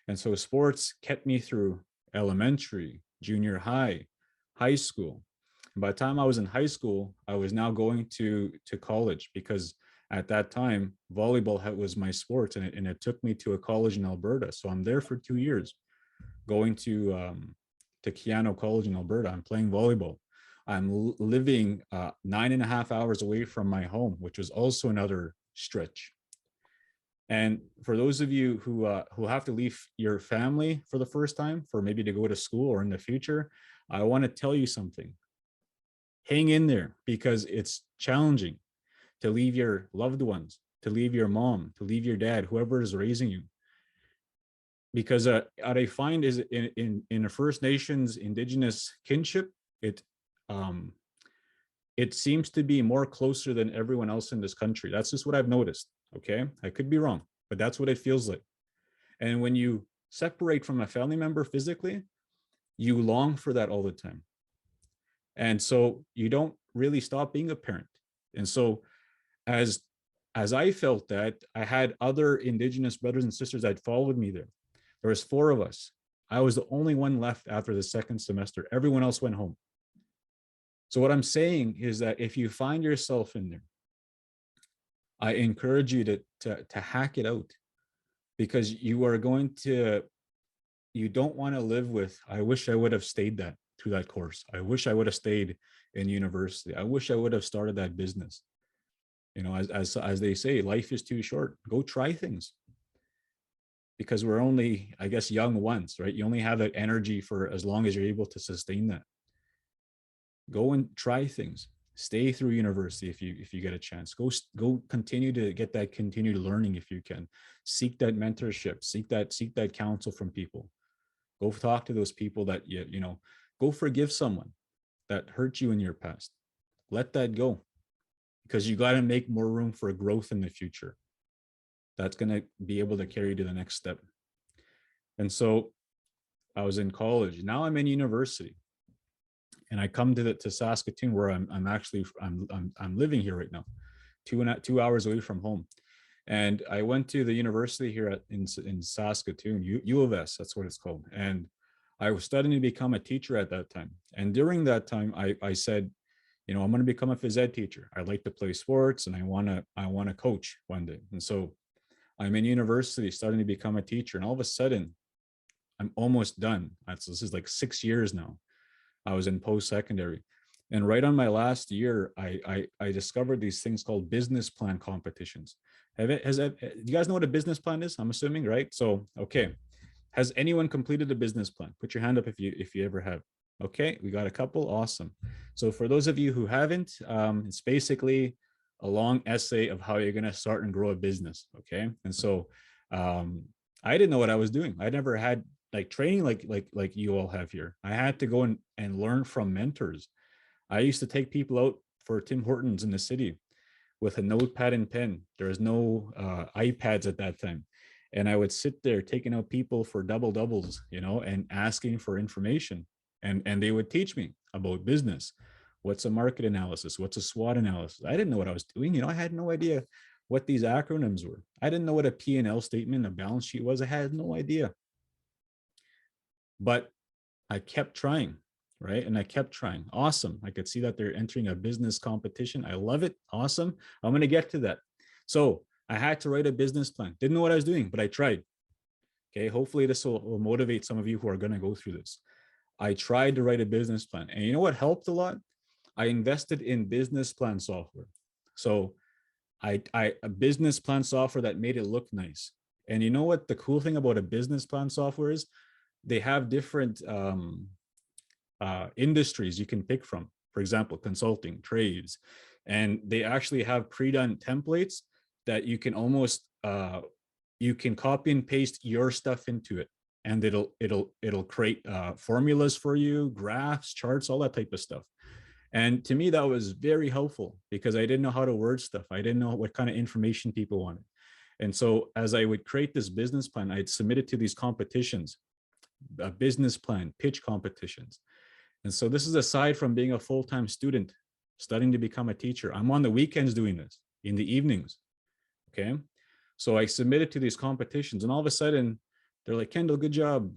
And so sports kept me through elementary, junior high, high school. And by the time I was in high school, I was now going to college, because at that time, volleyball was my sport, and it took me to a college in Alberta. So I'm there for 2 years, going to Keynote College in Alberta. I'm playing volleyball. I'm living 9.5 hours away from my home, which was also another stretch. And for those of you who have to leave your family for the first time, for maybe to go to school or in the future, I want to tell you something. Hang in there, because it's challenging to leave your loved ones, to leave your mom, to leave your dad, whoever is raising you. Because what I find is in a First Nations Indigenous kinship, it seems to be more closer than everyone else in this country. That's just what I've noticed. Okay, I could be wrong, but that's what it feels like. And when you separate from a family member physically, you long for that all the time. And so you don't really stop being a parent. And so as I felt that, I had other Indigenous brothers and sisters that followed me there. There was 4 of us. I was the only one left after the second semester. Everyone else went home. So what I'm saying is that if you find yourself in there, I encourage you to hack it out, because you don't want to live with, I wish I would have stayed through that course. I wish I would have stayed in university. I wish I would have started that business. You know, as they say, life is too short. Go try things, because we're only, I guess, young once, right? You only have that energy for as long as you're able to sustain that. Go and try things. Stay through university if you get a chance. Go continue to get that continued learning if you can. Seek that mentorship. Seek that counsel from people. Go talk to those people that you know. Go forgive someone that hurt you in your past. Let that go, because you got to make more room for growth in the future. That's going to be able to carry you to the next step. And so I was in college. Now I'm in university. And I come to Saskatoon, where I'm actually living here right now, 2 hours away from home. And I went to the university here in Saskatoon, U of S, that's what it's called. And I was studying to become a teacher at that time. And during that time, I said, you know, I'm going to become a phys ed teacher. I'd like to play sports, and I want to coach one day. And so I'm in university starting to become a teacher. And all of a sudden, I'm almost done. This is like 6 years now. I was in post-secondary. And right on my last year, I discovered these things called business plan competitions. Do you guys know what a business plan is? I'm assuming, right? So, okay. Has anyone completed a business plan? Put your hand up if you ever have. Okay, we got a couple. Awesome. So for those of you who haven't, it's basically a long essay of how you're going to start and grow a business. Okay, and so I didn't know what I was doing. I never had like training like you all have here. I had to go and learn from mentors. I used to take people out for Tim Hortons in the city with a notepad and pen. There was no iPads at that time. And I would sit there taking out people for doubles, you know, and asking for information. And they would teach me about business. What's a market analysis? What's a SWOT analysis? I didn't know what I was doing. You know, I had no idea what these acronyms were. I didn't know what a P&L statement, a balance sheet was. I had no idea. But I kept trying, right? And I kept trying. Awesome. I could see that they're entering a business competition. I love it. Awesome. I'm going to get to that. So I had to write a business plan. Didn't know what I was doing, but I tried. Okay. Hopefully this will motivate some of you who are going to go through this. I tried to write a business plan. And you know what helped a lot? I invested in business plan software. So a business plan software that made it look nice. And you know what the cool thing about a business plan software is? They have different industries you can pick from. For example, consulting, trades, and they actually have pre-done templates that you can almost you can copy and paste your stuff into it, and it'll create formulas for you, graphs, charts, all that type of stuff. And to me, that was very helpful because I didn't know how to word stuff. I didn't know what kind of information people wanted. And so as I would create this business plan, I'd submit it to these competitions, a business plan, pitch competitions. And so this is aside from being a full-time student, studying to become a teacher. I'm on the weekends doing this, in the evenings. Okay. So I submitted to these competitions, and all of a sudden they're like, Kendal, good job.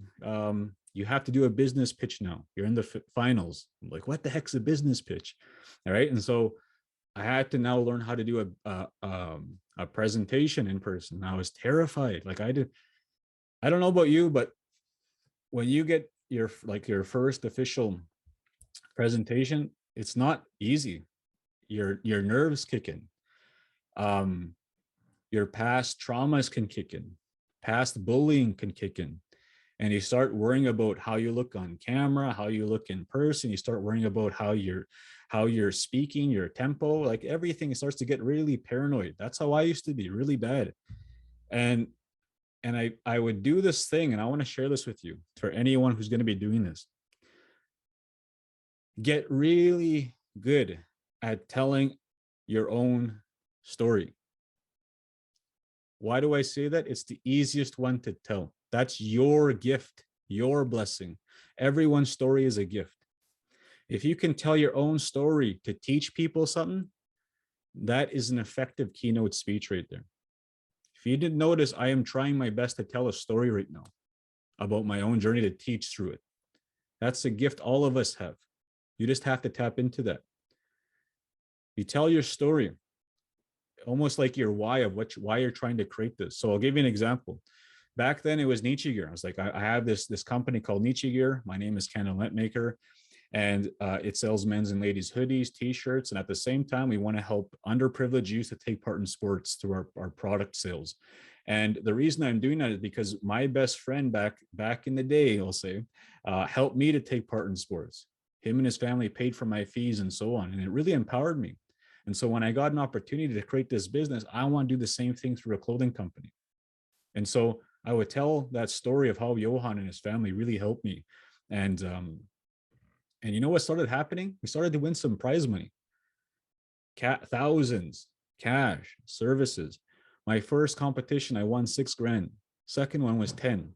You have to do a business pitch now. You're in the finals. I'm like, what the heck's a business pitch? All right. And so I had to now learn how to do a presentation in person. I was terrified. Like I don't know about you, but when you get your first official presentation, it's not easy. Your nerves kick in. Your past traumas can kick in. Past bullying can kick in. And you start worrying about how you look on camera, how you look in person. You start worrying about how you're speaking, your tempo, like everything starts to get really paranoid. That's how I used to be, really bad. And I would do this thing, and I want to share this with you for anyone who's going to be doing this. Get really good at telling your own story. Why do I say that? It's the easiest one to tell. That's your gift, your blessing. Everyone's story is a gift. If you can tell your own story to teach people something, that is an effective keynote speech right there. If you didn't notice, I am trying my best to tell a story right now about my own journey to teach through it. That's a gift all of us have. You just have to tap into that. You tell your story, almost like your why of why you're trying to create this. So I'll give you an example. Back then it was Nietzsche Gear. I was like, I have this company called Nietzsche Gear. My name is Kendal Netmaker, and it sells men's and ladies hoodies, t-shirts. And at the same time, we want to help underprivileged youth to take part in sports through our product sales. And the reason I'm doing that is because my best friend back in the day, I'll say, helped me to take part in sports. Him and his family paid for my fees and so on. And it really empowered me. And so when I got an opportunity to create this business, I want to do the same thing through a clothing company. And so I would tell that story of how Johan and his family really helped me. And you know what started happening? We started to win some prize money, thousands, cash, services. My first competition, I won $6,000. Second one was 10.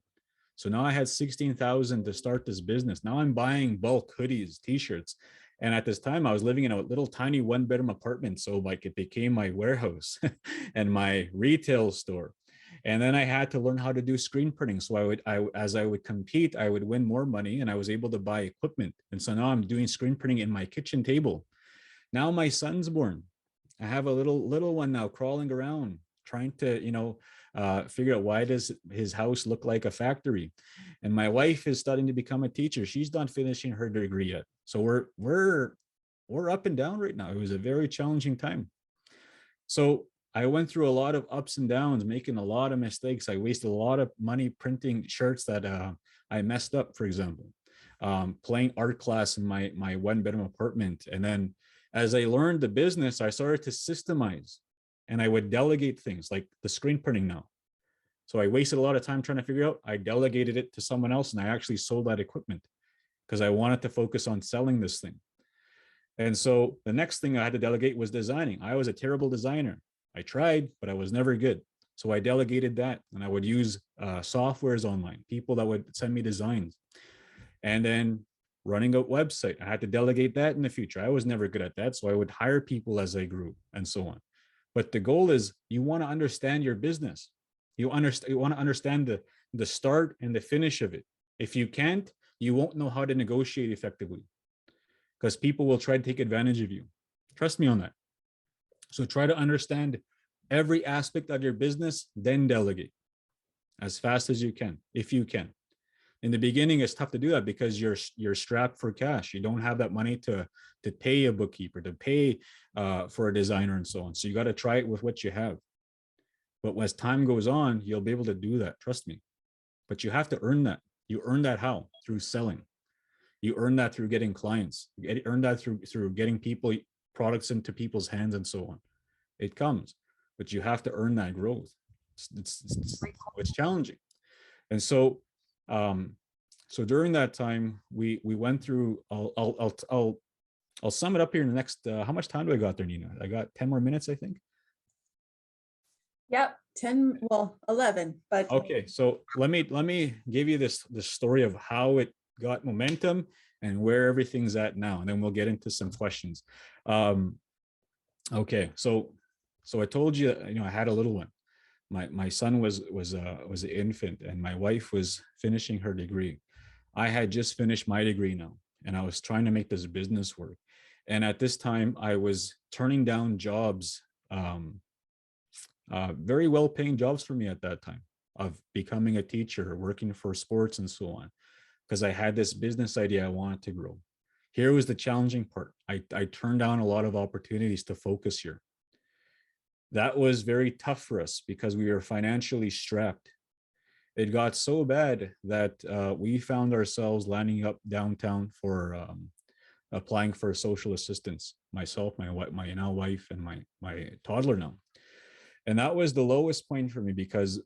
So now I had 16,000 to start this business. Now I'm buying bulk hoodies, t-shirts. And at this time I was living in a little tiny 1-bedroom apartment. So like it became my warehouse and my retail store. And then I had to learn how to do screen printing. So as I would compete, I would win more money, and I was able to buy equipment. And so now I'm doing screen printing in my kitchen table. Now my son's born. I have a little one now crawling around, trying to, figure out, why does his house look like a factory? And my wife is starting to become a teacher. She's not finishing her degree yet. So we're up and down right now. It was a very challenging time. So I went through a lot of ups and downs, making a lot of mistakes. I wasted a lot of money printing shirts that I messed up, for example, playing art class in my one-bedroom apartment. And then as I learned the business, I started to systemize, and I would delegate things like the screen printing now. So I wasted a lot of time trying to figure out, I delegated it to someone else, and I actually sold that equipment because I wanted to focus on selling this thing. And so the next thing I had to delegate was designing. I was a terrible designer. I tried, but I was never good. So I delegated that, and I would use softwares online, people that would send me designs. And then running a website, I had to delegate that in the future. I was never good at that. So I would hire people as I grew and so on. But the goal is you want to understand your business. You want to understand the start and the finish of it. If you can't, you won't know how to negotiate effectively, because people will try to take advantage of you. Trust me on that. So try to understand every aspect of your business, then delegate as fast as you can, if you can. In the beginning, it's tough to do that because you're strapped for cash. You don't have that money to pay a bookkeeper, to pay for a designer and so on. So you got to try it with what you have. But as time goes on, you'll be able to do that. Trust me. But you have to earn that. You earn that how? Through selling. You earn that through getting clients. You earn that through getting products into people's hands and so on. It comes, but you have to earn that growth. It's challenging. And so so during that time, we went through, I'll sum it up here in the next, how much time do I got there, Nina? I got 10 more minutes, I think. Yep, 10, well, 11, but Okay, so let me give you this story of how it got momentum and where everything's at now, and then we'll get into some questions. Okay, so I told you, I had a little one. My son was an infant, and my wife was finishing her degree. I had just finished my degree now, and I was trying to make this business work. And at this time, I was turning down jobs, very well-paying jobs for me at that time, of becoming a teacher, working for sports and so on, because I had this business idea I wanted to grow. Here was the challenging part. I turned down a lot of opportunities to focus here. That was very tough for us because we were financially strapped. It got so bad that we found ourselves landing up downtown for applying for social assistance. Myself, my now wife, and my toddler now. And that was the lowest point for me because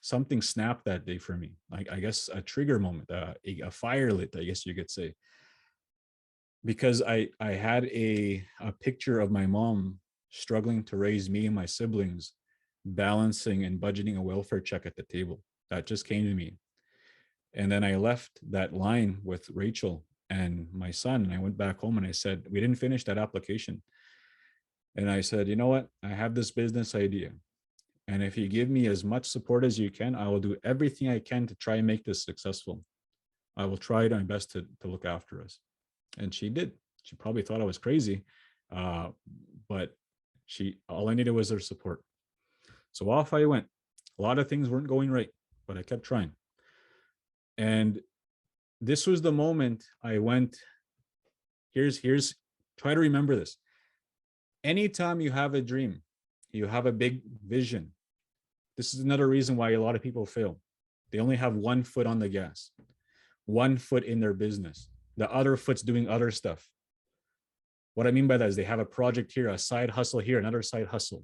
something snapped that day for me. Like, I guess a trigger moment, a fire lit, I guess you could say. Because I had a picture of my mom struggling to raise me and my siblings, balancing and budgeting a welfare check at the table. That just came to me. And then I left that line with Rachel and my son, and I went back home and I said, we didn't finish that application. And I said, you know what? I have this business idea. And if you give me as much support as you can, I will do everything I can to try and make this successful. I will try my best to look after us. And she did. She probably thought I was crazy, but all I needed was her support. So off I went. A lot of things weren't going right, but I kept trying. And this was the moment I went, try to remember this. Anytime you have a dream, you have a big vision. This is another reason why a lot of people fail. They only have one foot on the gas, one foot in their business. The other foot's doing other stuff. What I mean by that is they have a project here, a side hustle here, another side hustle.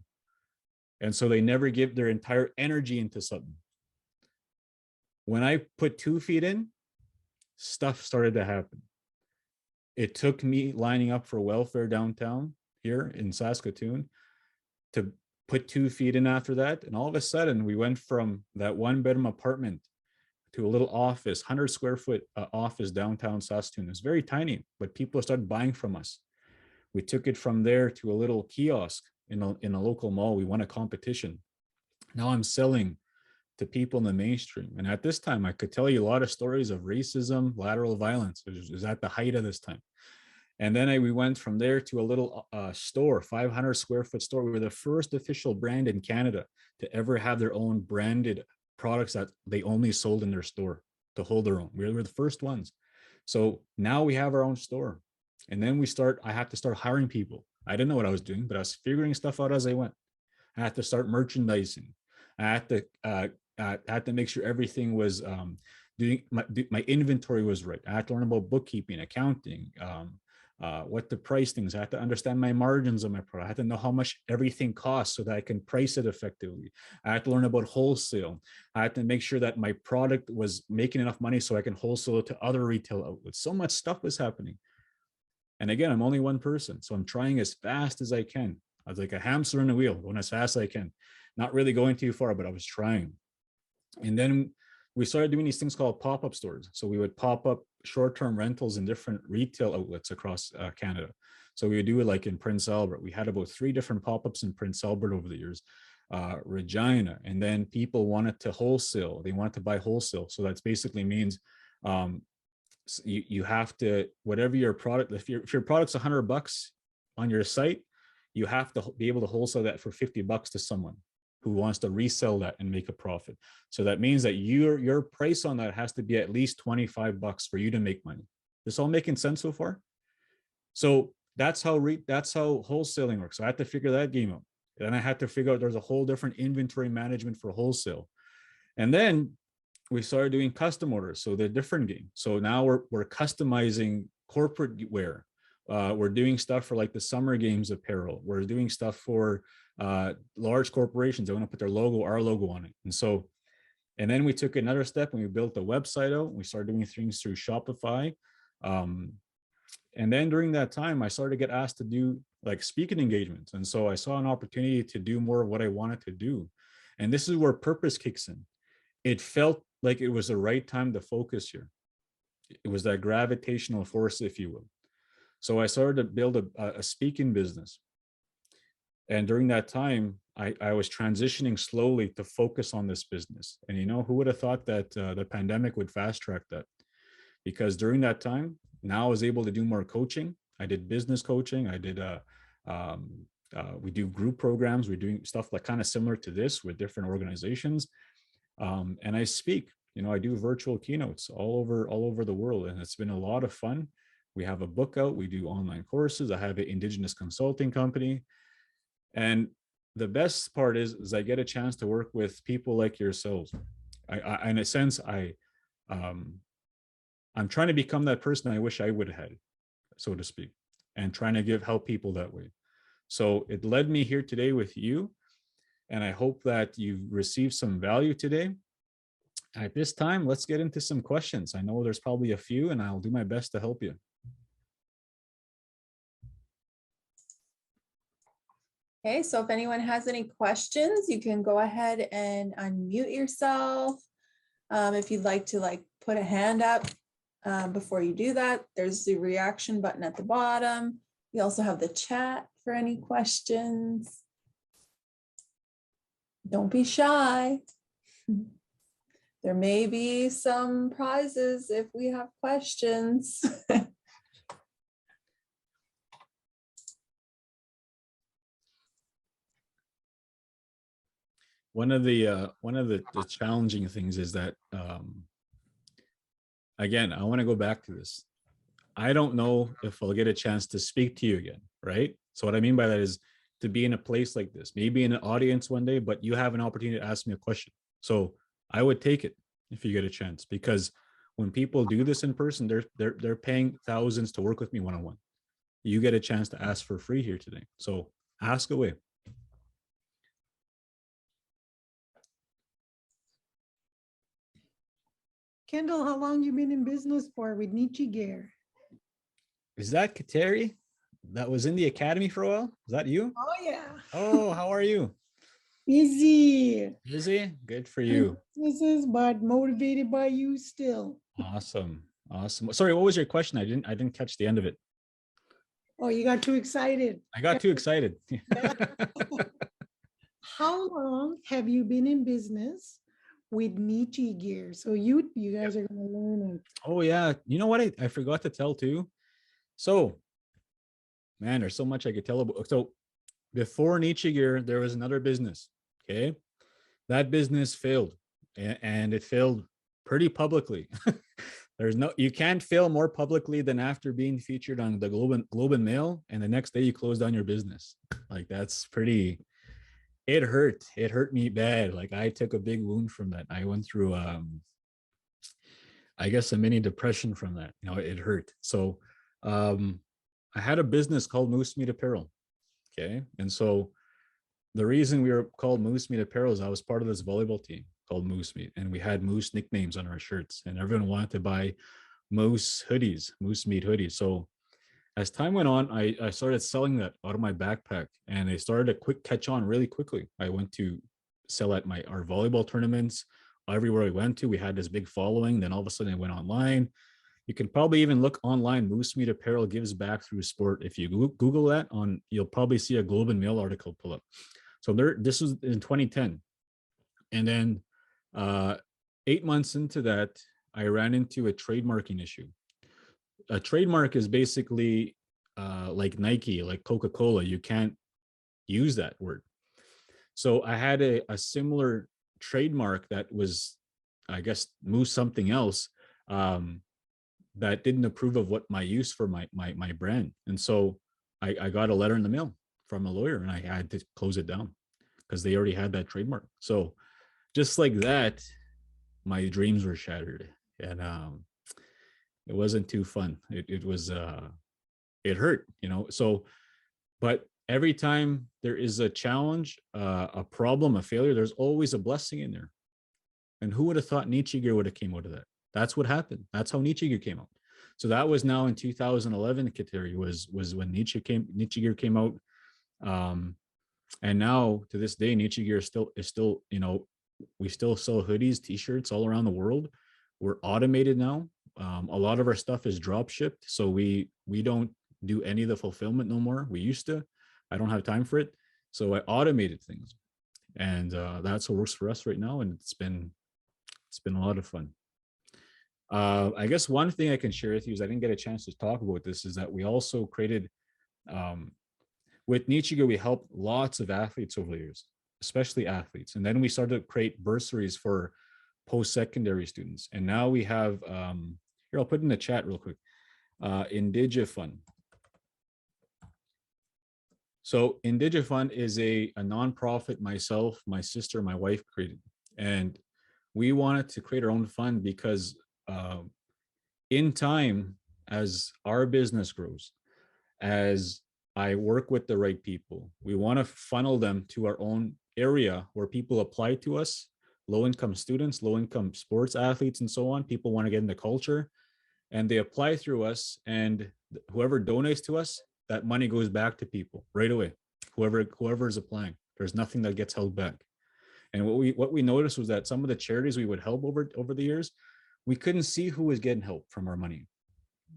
And so they never give their entire energy into something. When I put 2 feet in, stuff started to happen. It took me lining up for welfare downtown here in Saskatoon to put 2 feet in after that. And all of a sudden we went from that 1-bedroom apartment to a little office, 100 square foot office downtown Saskatoon. It's very tiny, but people started buying from us. We took it from there to a little kiosk in a local mall. We won a competition. Now I'm selling to people in the mainstream. And at this time, I could tell you a lot of stories of racism, lateral violence. It was at the height of this time. And then we went from there to a little store, 500 square foot store. We were the first official brand in Canada to ever have their own branded products that they only sold in their store, to hold their own. We were the first ones. So now we have our own store. And then I had to start hiring people. I didn't know what I was doing, but I was figuring stuff out as I went. I had to start merchandising. I had to make sure everything was doing my inventory was right. I had to learn about bookkeeping, accounting, what to price things. I had to understand my margins of my product. I had to know how much everything costs so that I can price it effectively. I had to learn about wholesale. I had to make sure that my product was making enough money so I can wholesale it to other retail outlets. So much stuff was happening. And again, I'm only one person, so I'm trying as fast as I can. I was like a hamster in a wheel, going as fast as I can. Not really going too far, but I was trying. And then we started doing these things called pop-up stores. So we would pop up short-term rentals in different retail outlets across Canada. So we would do it like in Prince Albert. We had about 3 different pop-ups in Prince Albert over the years, Regina. And then people wanted to wholesale. They wanted to buy wholesale. So that basically means you have to, whatever your product, if your product's $100 on your site, you have to be able to wholesale that for $50 to someone who wants to resell that and make a profit. So that means that your price on that has to be at least $25 for you to make money. This all making sense so far? So that's how wholesaling works. So I had to figure that game out. Then I had to figure out there's a whole different inventory management for wholesale. And then we started doing custom orders. So they're different game. So now we're customizing corporate wear. We're doing stuff for like the Summer Games apparel. We're doing stuff for large corporations. They want to put our logo on it. And then we took another step and we built a website out. We started doing things through Shopify. And then during that time, I started to get asked to do like speaking engagements. And so I saw an opportunity to do more of what I wanted to do. And this is where purpose kicks in. It felt like it was the right time to focus here. It was that gravitational force, if you will. So I started to build a speaking business. And during that time, I was transitioning slowly to focus on this business. And who would have thought that the pandemic would fast track that? Because during that time, now I was able to do more coaching. I did business coaching. I did, we do group programs. We're doing stuff like kind of similar to this with different organizations. And I speak, I do virtual keynotes all over the world. And it's been a lot of fun. We have a book out. We do online courses. I have an Indigenous consulting company. And the best part is I get a chance to work with people like yourselves. In a sense, I'm trying to become that person I wish I would have had, so to speak, and trying to help people that way. So it led me here today with you. And I hope that you've received some value today. At this time, let's get into some questions. I know there's probably a few, and I'll do my best to help you. Okay, so if anyone has any questions, you can go ahead and unmute yourself. If you'd like to put a hand up before you do that, there's the reaction button at the bottom. We also have the chat for any questions. Don't be shy. There may be some prizes if we have questions. One of the challenging things is that, again, I want to go back to this. I don't know if I'll get a chance to speak to you again, right? So what I mean by that is to be in a place like this, maybe in an audience one day, but you have an opportunity to ask me a question. So I would take it if you get a chance, because when people do this in person, they're paying thousands to work with me one-on-one. You get a chance to ask for free here today. So ask away. Kendal, how long you been in business for with Nietzsche Gear? Is that Kateri that was in the academy for a while? Is that you? Oh yeah. Oh, how are you? Busy. Busy? Good for you. Businesses, but motivated by you still. Awesome. Awesome. Sorry, what was your question? I didn't catch the end of it. Oh, you got too excited. I got too excited. How long have you been in business with Nietzsche Gear? So you guys are going to learn it. Oh yeah. You know what? I forgot to tell too. So, man, there's so much I could tell about. So before Nietzsche Gear, there was another business. Okay. That business failed, and it failed pretty publicly. You can't fail more publicly than after being featured on the Globe and Mail, and the next day you close down your business. Like that's pretty, it hurt me bad. Like I took a big wound from that. I went through I guess a mini depression from that. You know, it hurt. So I had a business called Moose Meat Apparel. Okay. And so the reason we were called Moose Meat Apparel is I was part of this volleyball team called Moose Meat, and we had moose nicknames on our shirts, and everyone wanted to buy moose hoodies, Moose Meat hoodies. So as time went on, I started selling that out of my backpack, and it started a quick catch on really quickly. I went to sell at our volleyball tournaments. Everywhere I went to, we had this big following. Then all of a sudden it went online. You can probably even look online. Moose Meat Apparel gives back through sport. If you Google that you'll probably see a Globe and Mail article pull up. So this was in 2010. And then 8 months into that, I ran into a trademarking issue. A trademark is basically like Nike, like Coca-Cola. You can't use that word. So I had a similar trademark that was, I guess, moose something else that didn't approve of what my use for my brand. And so I got a letter in the mail from a lawyer, and I had to close it down because they already had that trademark. So just like that, my dreams were shattered, and it wasn't too fun. It was it hurt, you know. So, but every time there is a challenge, a problem, a failure, there's always a blessing in there. And who would have thought Nietzsche would have came out of that? That's what happened. That's how Nietzsche came out. So that was now in 2011. Kateri was when Nietzsche came out. And now to this day, Nietzsche is still, you know, we still sell hoodies, t-shirts all around the world. We're automated now. A lot of our stuff is drop shipped. So we don't do any of the fulfillment no more. We used to. I don't have time for it. So I automated things. And that's what works for us right now. And it's been a lot of fun. I guess one thing I can share with you is I didn't get a chance to talk about this, is that we also created, with Nietzsche, we helped lots of athletes over the years, especially athletes. And then we started to create bursaries for post-secondary students. And now we have, here, I'll put in the chat real quick, Indigifund. So Indigifund is a nonprofit myself, my sister, my wife created. And we wanted to create our own fund because in time, as our business grows, as I work with the right people, we want to funnel them to our own area where people apply to us, low-income students, low-income sports athletes, and so on. People want to get into culture, and they apply through us, and whoever donates to us, that money goes back to people right away. Whoever is applying, there's nothing that gets held back. And what we noticed was that some of the charities we would help over the years, we couldn't see who was getting help from our money.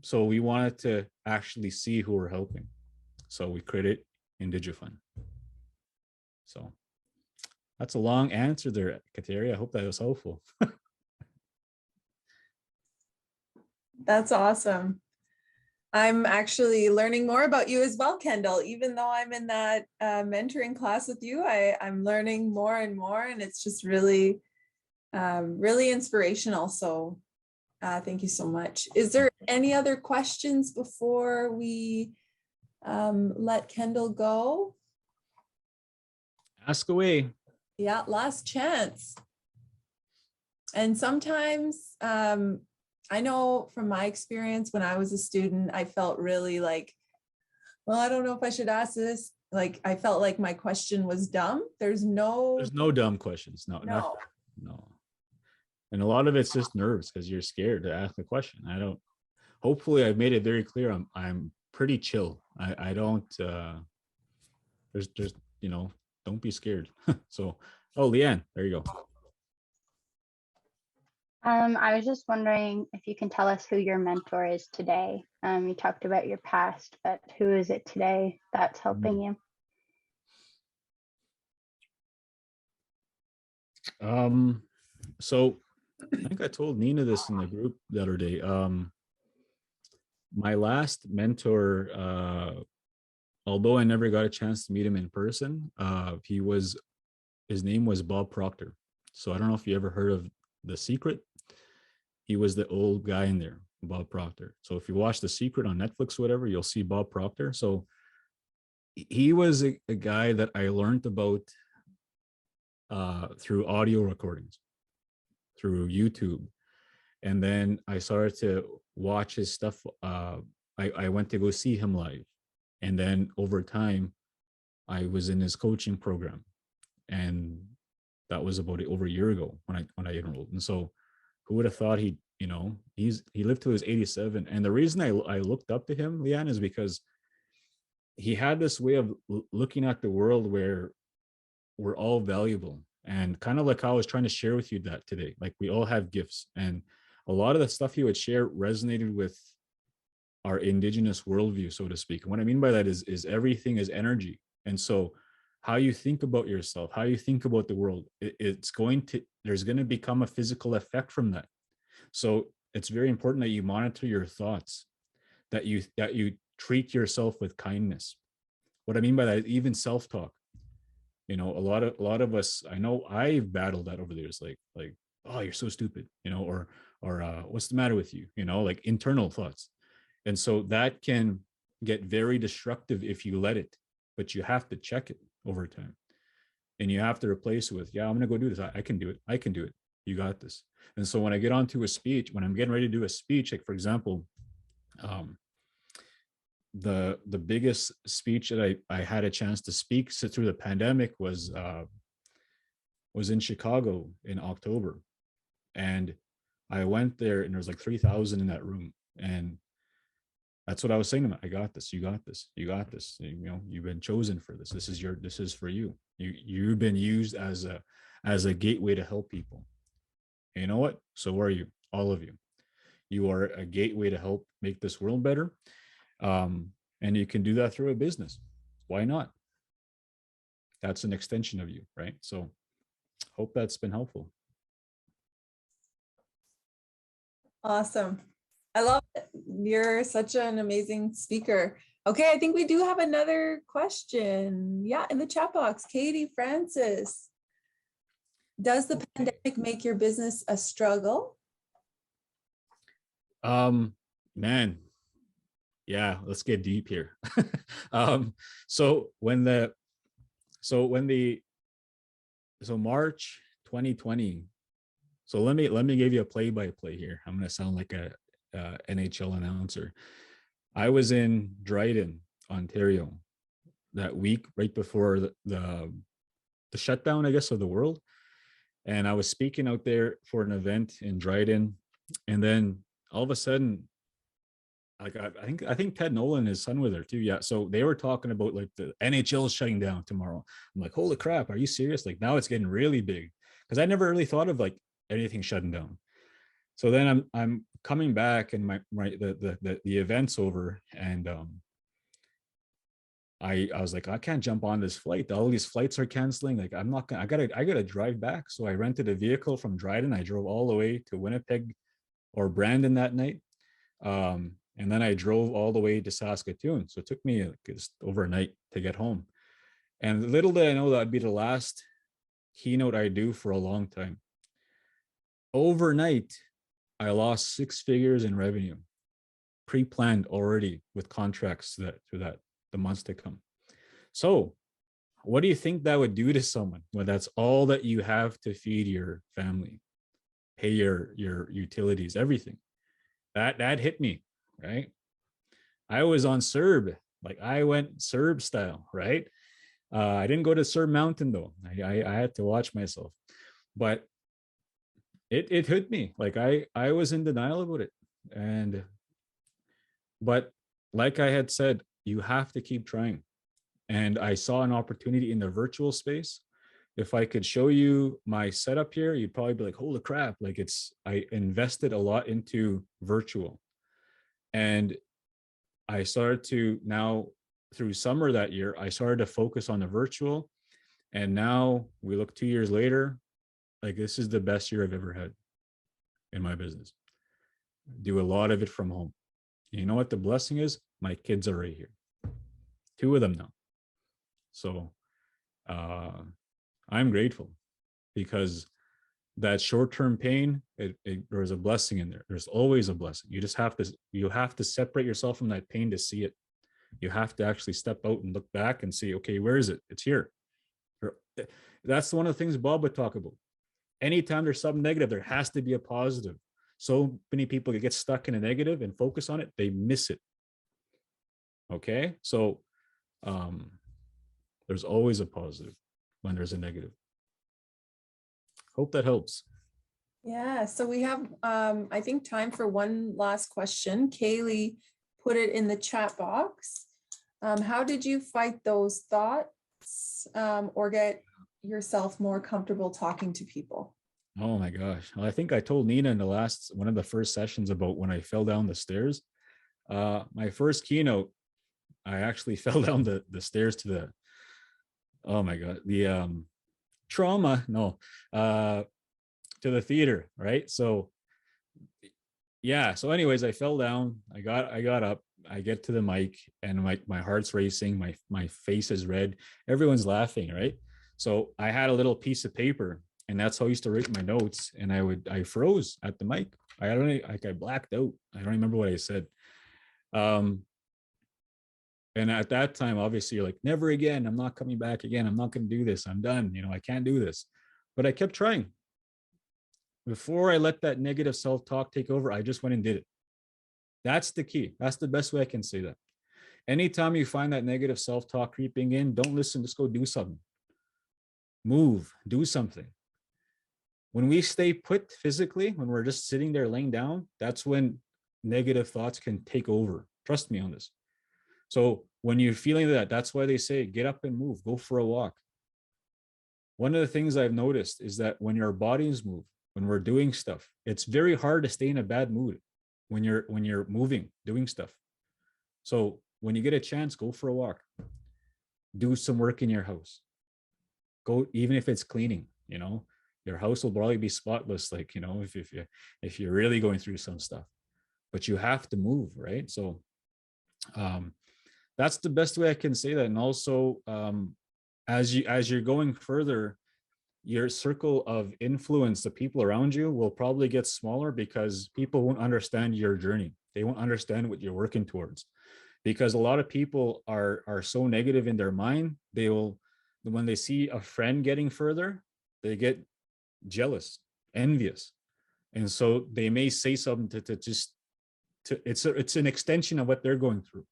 So we wanted to actually see who we're helping. So we created Indigifund. So that's a long answer there, Kateri. I hope that was helpful. That's awesome. I'm actually learning more about you as well, Kendal. Even though I'm in that mentoring class with you, I'm learning more and more, and it's just really, really inspirational. So thank you so much. Is there any other questions before we let Kendal go? Ask away. Yeah, last chance. And sometimes, I know from my experience when I was a student, I felt really like, well, I don't know if I should ask this. Like, I felt like my question was dumb. There's no dumb questions. No. And a lot of it's just nerves because you're scared to ask the question. Hopefully I've made it very clear. I'm pretty chill. I don't, there's, you know, don't be scared. So, Leanne, there you go. I was just wondering if you can tell us who your mentor is today. You talked about your past, but who is it today that's helping you? So I think I told Nina this in the group the other day. My last mentor, although I never got a chance to meet him in person, his name was Bob Proctor. So I don't know if you ever heard of The Secret. He was the old guy in there, Bob Proctor. So if you watch The Secret on Netflix, or whatever, you'll see Bob Proctor. So he was a guy that I learned about through audio recordings, through YouTube. And then I started to watch his stuff. I went to go see him live. And then over time, I was in his coaching program. And that was about over a year ago when I enrolled. And so who would have thought he lived till he was 87. And the reason I looked up to him, Leanne, is because he had this way of looking at the world where we're all valuable. And kind of like how I was trying to share with you that today, like we all have gifts. And a lot of the stuff he would share resonated with our Indigenous worldview, so to speak. And what I mean by that is everything is energy. And so how you think about yourself, how you think about the world, there's going to become a physical effect from that. So it's very important that you monitor your thoughts, that you treat yourself with kindness. What I mean by that is even self-talk. A lot of us, I know I've battled that over the years, like, oh, you're so stupid, or what's the matter with you, like internal thoughts. And so that can get very destructive if you let it, but you have to check it over time. And you have to replace it with, yeah, I'm going to go do this. I can do it. I can do it. You got this. And so when I get onto a speech, when I'm getting ready to do a speech, like for example, the biggest speech that I had a chance to speak through the pandemic was in Chicago in October. And I went there and there was like 3,000 in that room. And that's what I was saying to them. I got this. You got this. You got this. You've been chosen for this. This is for you. You've been used as a gateway to help people. And you know what? So are you, all of you. You are a gateway to help make this world better. And you can do that through a business. Why not? That's an extension of you, right? So hope that's been helpful. Awesome. I love it. You're such an amazing speaker. Okay, I think we do have another question. Yeah, in the chat box, Katie Francis. Does the pandemic make your business a struggle? Man, yeah, let's get deep here. So March 2020. So let me give you a play-by-play here. I'm gonna sound like a NHL announcer. I was in Dryden, Ontario, that week right before the shutdown, I guess, of the world. And I was speaking out there for an event in Dryden, and then all of a sudden, like I think Ted Nolan and his son were there too. Yeah, so they were talking about like the NHL is shutting down tomorrow. I'm like, holy crap, are you serious? Like now it's getting really big, because I never really thought of like anything shutting down. So then I'm coming back and the event's over, and I was like, I can't jump on this flight. All these flights are canceling. Like I'm not gonna, I gotta drive back. So I rented a vehicle from Dryden. I drove all the way to Winnipeg or Brandon that night. And then I drove all the way to Saskatoon. So it took me just overnight to get home. And little did I know that'd be the last keynote I do for a long time. Overnight, I lost 6 figures in revenue, pre-planned already with contracts through the months to come. So what do you think that would do to someone when that's all that you have to feed your family, pay your utilities, everything? That hit me, right? I was on CERB, like I went CERB style, right? I didn't go to CERB Mountain though. I had to watch myself, but it hit me. Like I was in denial about it. But like I had said, you have to keep trying. And I saw an opportunity in the virtual space. If I could show you my setup here, you'd probably be like, holy crap, like I invested a lot into virtual. And I started to now, through summer that year, I started to focus on the virtual. And now we look 2 years later, like this is the best year I've ever had in my business. Do a lot of it from home. You know what the blessing is? My kids are right here. 2 of them now. So I'm grateful, because that short-term pain, there's a blessing in there. There's always a blessing. You just have to separate yourself from that pain to see it. You have to actually step out and look back and see, okay, where is it? It's here. That's one of the things Bob would talk about. Anytime there's something negative, there has to be a positive. So many people get stuck in a negative and focus on it, they miss it. Okay, so there's always a positive when there's a negative. Hope that helps. Yeah, so we have, I think, time for one last question. Kaylee put it in the chat box. How did you fight those thoughts or get yourself more comfortable talking to people? Oh my gosh. Well, I think I told Nina in one of the first sessions about when I fell down the stairs. My first keynote, I actually fell down the stairs to the, oh my God, the trauma, no, to the theater, right? So yeah, so anyways, I fell down, I got up, I get to the mic, and my heart's racing, my face is red, everyone's laughing, right? So I had a little piece of paper, and that's how I used to write my notes, and I froze at the mic. I blacked out. I don't remember what I said. And at that time, obviously, you're like, never again. I'm not coming back again. I'm not going to do this. I'm done. I can't do this. But I kept trying. Before I let that negative self-talk take over, I just went and did it. That's the key. That's the best way I can say that. Anytime you find that negative self-talk creeping in, don't listen. Just go do something. Move. Do something. When we stay put physically, when we're just sitting there laying down, that's when negative thoughts can take over. Trust me on this. So when you're feeling that, that's why they say, get up and move, go for a walk. One of the things I've noticed is that when your bodies move, when we're doing stuff, it's very hard to stay in a bad mood when you're moving, doing stuff. So when you get a chance, go for a walk, do some work in your house. Go, even if it's cleaning, your house will probably be spotless, like, if you're really going through some stuff, but you have to move, right? So, that's the best way I can say that. And also, as you're going further, your circle of influence, the people around you, will probably get smaller because people won't understand your journey. They won't understand what you're working towards, because a lot of people are so negative in their mind. They will, when they see a friend getting further, they get jealous, envious, and so they may say something it's an extension of what they're going through.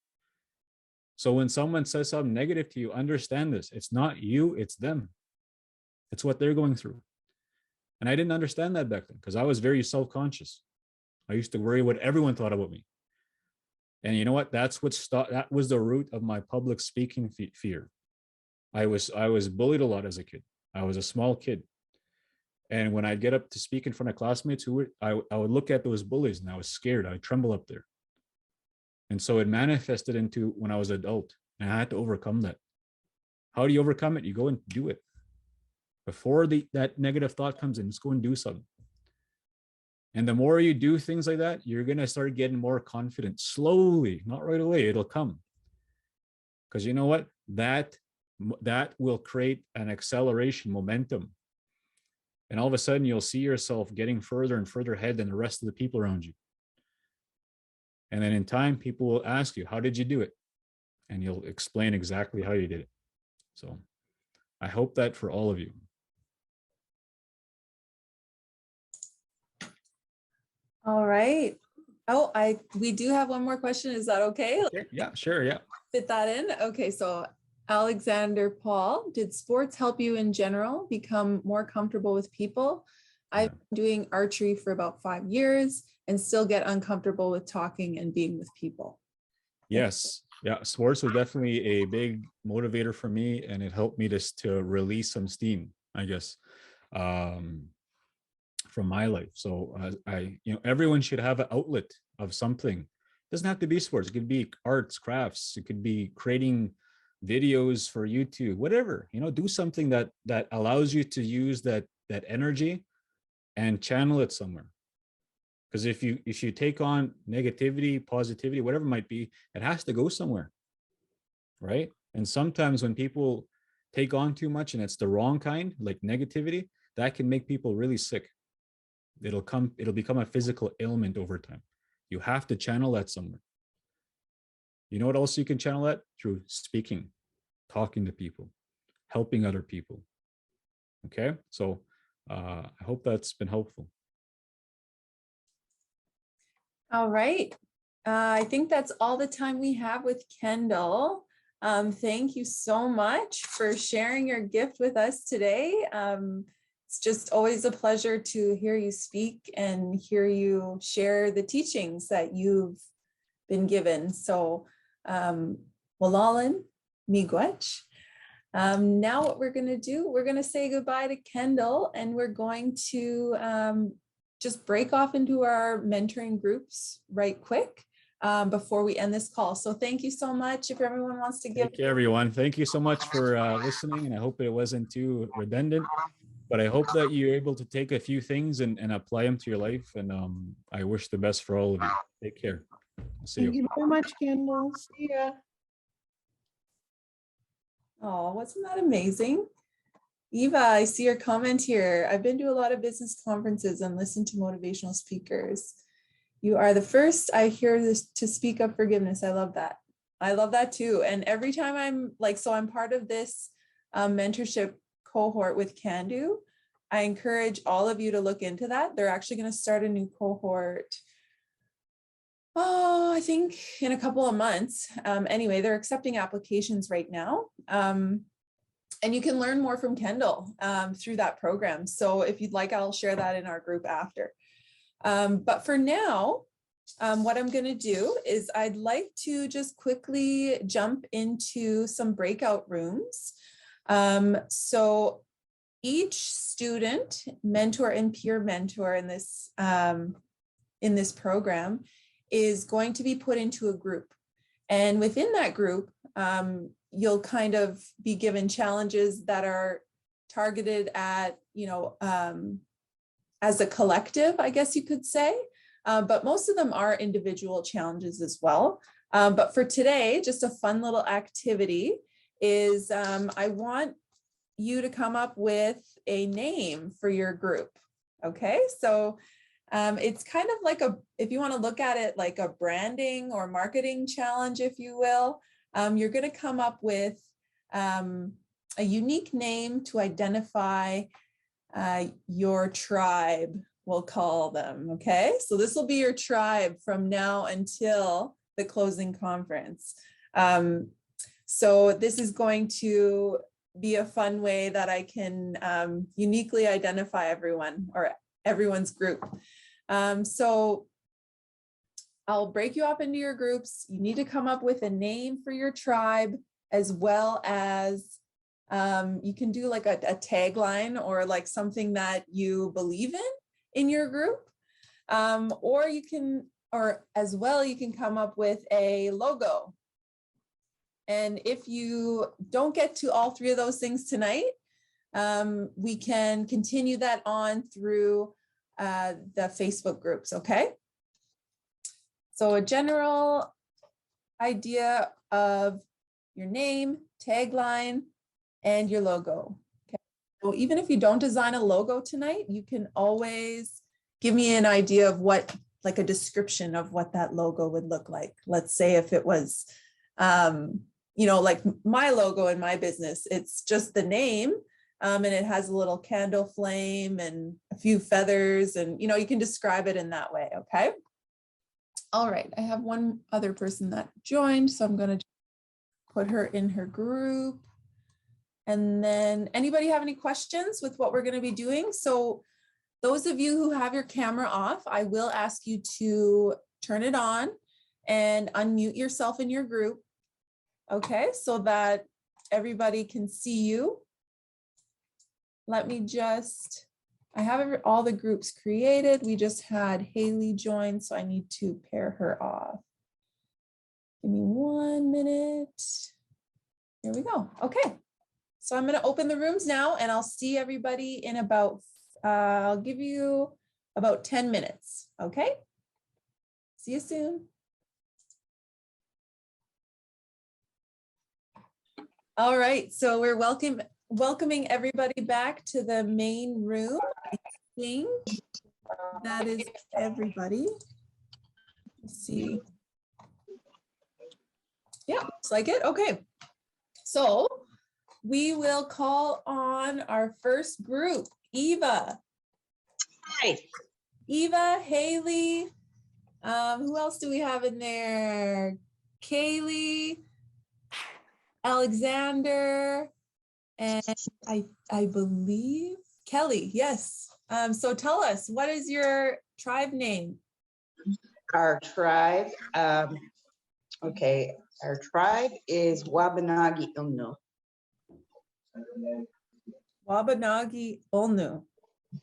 So when someone says something negative to you, understand this. It's not you, it's them. It's what they're going through. And I didn't understand that back then because I was very self-conscious. I used to worry what everyone thought about me. And you know what? That was the root of my public speaking fear. I was bullied a lot as a kid. I was a small kid. And when I'd get up to speak in front of classmates, I would look at those bullies and I was scared. I would tremble up there. And so it manifested into when I was an adult, and I had to overcome that. How do you overcome it? You go and do it. Before that negative thought comes in, just go and do something. And the more you do things like that, you're going to start getting more confident slowly, not right away. It'll come. Because you know what? That will create an acceleration, momentum. And all of a sudden, you'll see yourself getting further and further ahead than the rest of the people around you. And then in time, people will ask you, how did you do it? And you'll explain exactly how you did it. So I hope that for all of you. All right. Oh, we do have one more question. Is that okay? Yeah, sure. Yeah. Fit that in. Okay. So Alexander Paul, did sports help you in general become more comfortable with people? I've been doing archery for about 5 years and still get uncomfortable with talking and being with people. Yes. Yeah. Sports was definitely a big motivator for me, and it helped me just to release some steam, I guess, from my life. So everyone should have an outlet of something. It doesn't have to be sports. It could be arts, crafts. It could be creating videos for YouTube, whatever, do something that allows you to use that energy and channel it somewhere. Because if you take on negativity, positivity, whatever it might be, it has to go somewhere, right? And sometimes when people take on too much and it's the wrong kind, like negativity, that can make people really sick. It'll become a physical ailment over time. You have to channel that somewhere. You know what else you can channel that? Through speaking, talking to people, helping other people. Okay, so I hope that's been helpful. All right. I think that's all the time we have with Kendal. Thank you so much for sharing your gift with us today. It's just always a pleasure to hear you speak and hear you share the teachings that you've been given. So, Walalan Miigwech. Now what we're going to do, we're going to say goodbye to Kendal, and we're going to just break off into our mentoring groups right quick before we end this call. So thank you so much. If everyone wants to give. Thank you, everyone. Thank you so much for listening, and I hope it wasn't too redundant, but I hope that you're able to take a few things and apply them to your life. And I wish the best for all of you. Take care. See Thank you very much, Kendal. See ya. Oh, wasn't that amazing? Eva, I see your comment here. I've been to a lot of business conferences and listened to motivational speakers. You are the first I hear this to speak of forgiveness. I love that. I love that too. And every time I'm like, so I'm part of this mentorship cohort with Can Do. I encourage all of you to look into that. They're actually going to start a new cohort. Oh, I think in a couple of months. Anyway, they're accepting applications right now. And you can learn more from Kendal through that program. So if you'd like, I'll share that in our group after. But for now, what I'm going to do is I'd like to just quickly jump into some breakout rooms. So each student, mentor and peer mentor in this program is going to be put into a group. And within that group, you'll kind of be given challenges that are targeted at, as a collective, I guess you could say, but most of them are individual challenges as well. But for today, just a fun little activity is I want you to come up with a name for your group. Okay, so it's kind of like if you want to look at it like a branding or marketing challenge, if you will, you're going to come up with a unique name to identify your tribe, we'll call them. Okay, so this will be your tribe from now until the closing conference. So this is going to be a fun way that I can uniquely identify everyone or everyone's group. So I'll break you up into your groups. You need to come up with a name for your tribe, as well as you can do like a tagline or like something that you believe in your group. Or you can come up with a logo. And if you don't get to all three of those things tonight, we can continue that on through the Facebook groups, okay? So a general idea of your name, tagline, and your logo. Okay. So even if you don't design a logo tonight, you can always give me an idea of what, like a description of what that logo would look like. Let's say if it was, like my logo in my business, it's just the name. And it has a little candle flame and a few feathers, and you can describe it in that way. Okay. All right. I have one other person that joined, so I'm going to put her in her group. And then anybody have any questions with what we're going to be doing? So those of you who have your camera off, I will ask you to turn it on and unmute yourself in your group. Okay, so that everybody can see you. Let me I have all the groups created. We just had Haley join, so I need to pair her off. Give me 1 minute. Here we go. Okay, so I'm going to open the rooms now, and I'll see everybody in about, I'll give you about 10 minutes. Okay, see you soon. All right, so we're welcoming everybody back to the main room. I think that is everybody. Let's see. Yeah, looks like it. Okay. So we will call on our first group, Eva. Hi. Eva, Haley, who else do we have in there? Kaylee, Alexander, and I believe Kelly. Yes. So tell us, what is your tribe name? Our tribe, okay, our tribe is Wabanagi Ilnu. Wabanagi Olnu.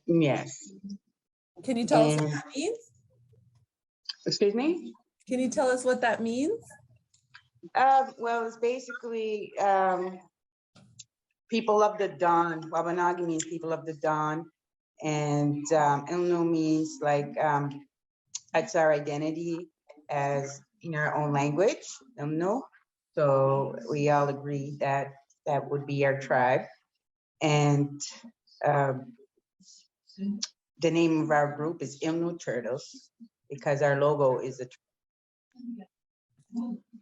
Yes. Can you tell us what And- that means? Excuse me? Can you tell us what that means? Well, it's basically people of the dawn. Wabanagi means people of the dawn. And Ilnu means like, that's our identity as in our own language, Ilnu. So we all agree that that would be our tribe. And the name of our group is Ilnu Turtles because our logo is a.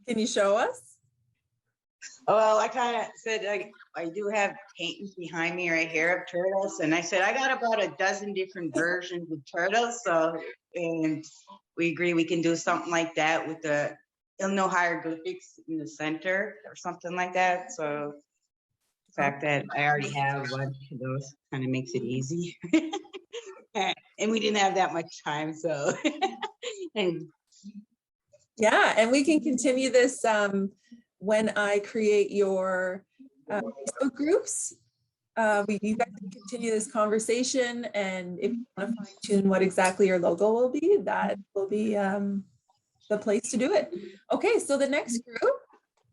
Can you show us? Well, I kind of said I do have paintings behind me right here of turtles, and I said I got about a dozen different versions of turtles. So, and we agree we can do something like that with the Ilnu hieroglyphics in the center or something like that. So, the fact that I already have one of those kind of makes it easy. And we didn't have that much time, so. And Yeah, and we can continue this when I create your Facebook groups. You guys can continue this conversation, and if you want to fine tune what exactly your logo will be, that will be the place to do it. Okay, so the next group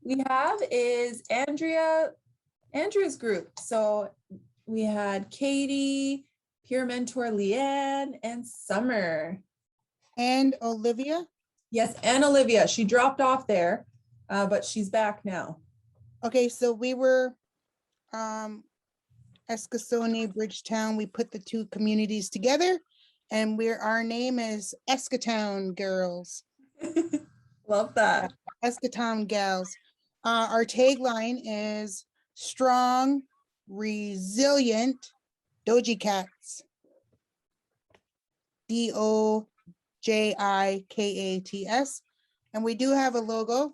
we have is Andrea's group. So we had Katie, peer mentor Leanne, and Summer. And Olivia. Yes, and Olivia. She dropped off there, but she's back now. Okay, so we were Eskasoni, Bridgetown. We put the two communities together, and our name is Eskatown Girls. Love that. Eskatown Gals. Our tagline is strong, resilient Doji Cats. DOJIKATS. And we do have a logo.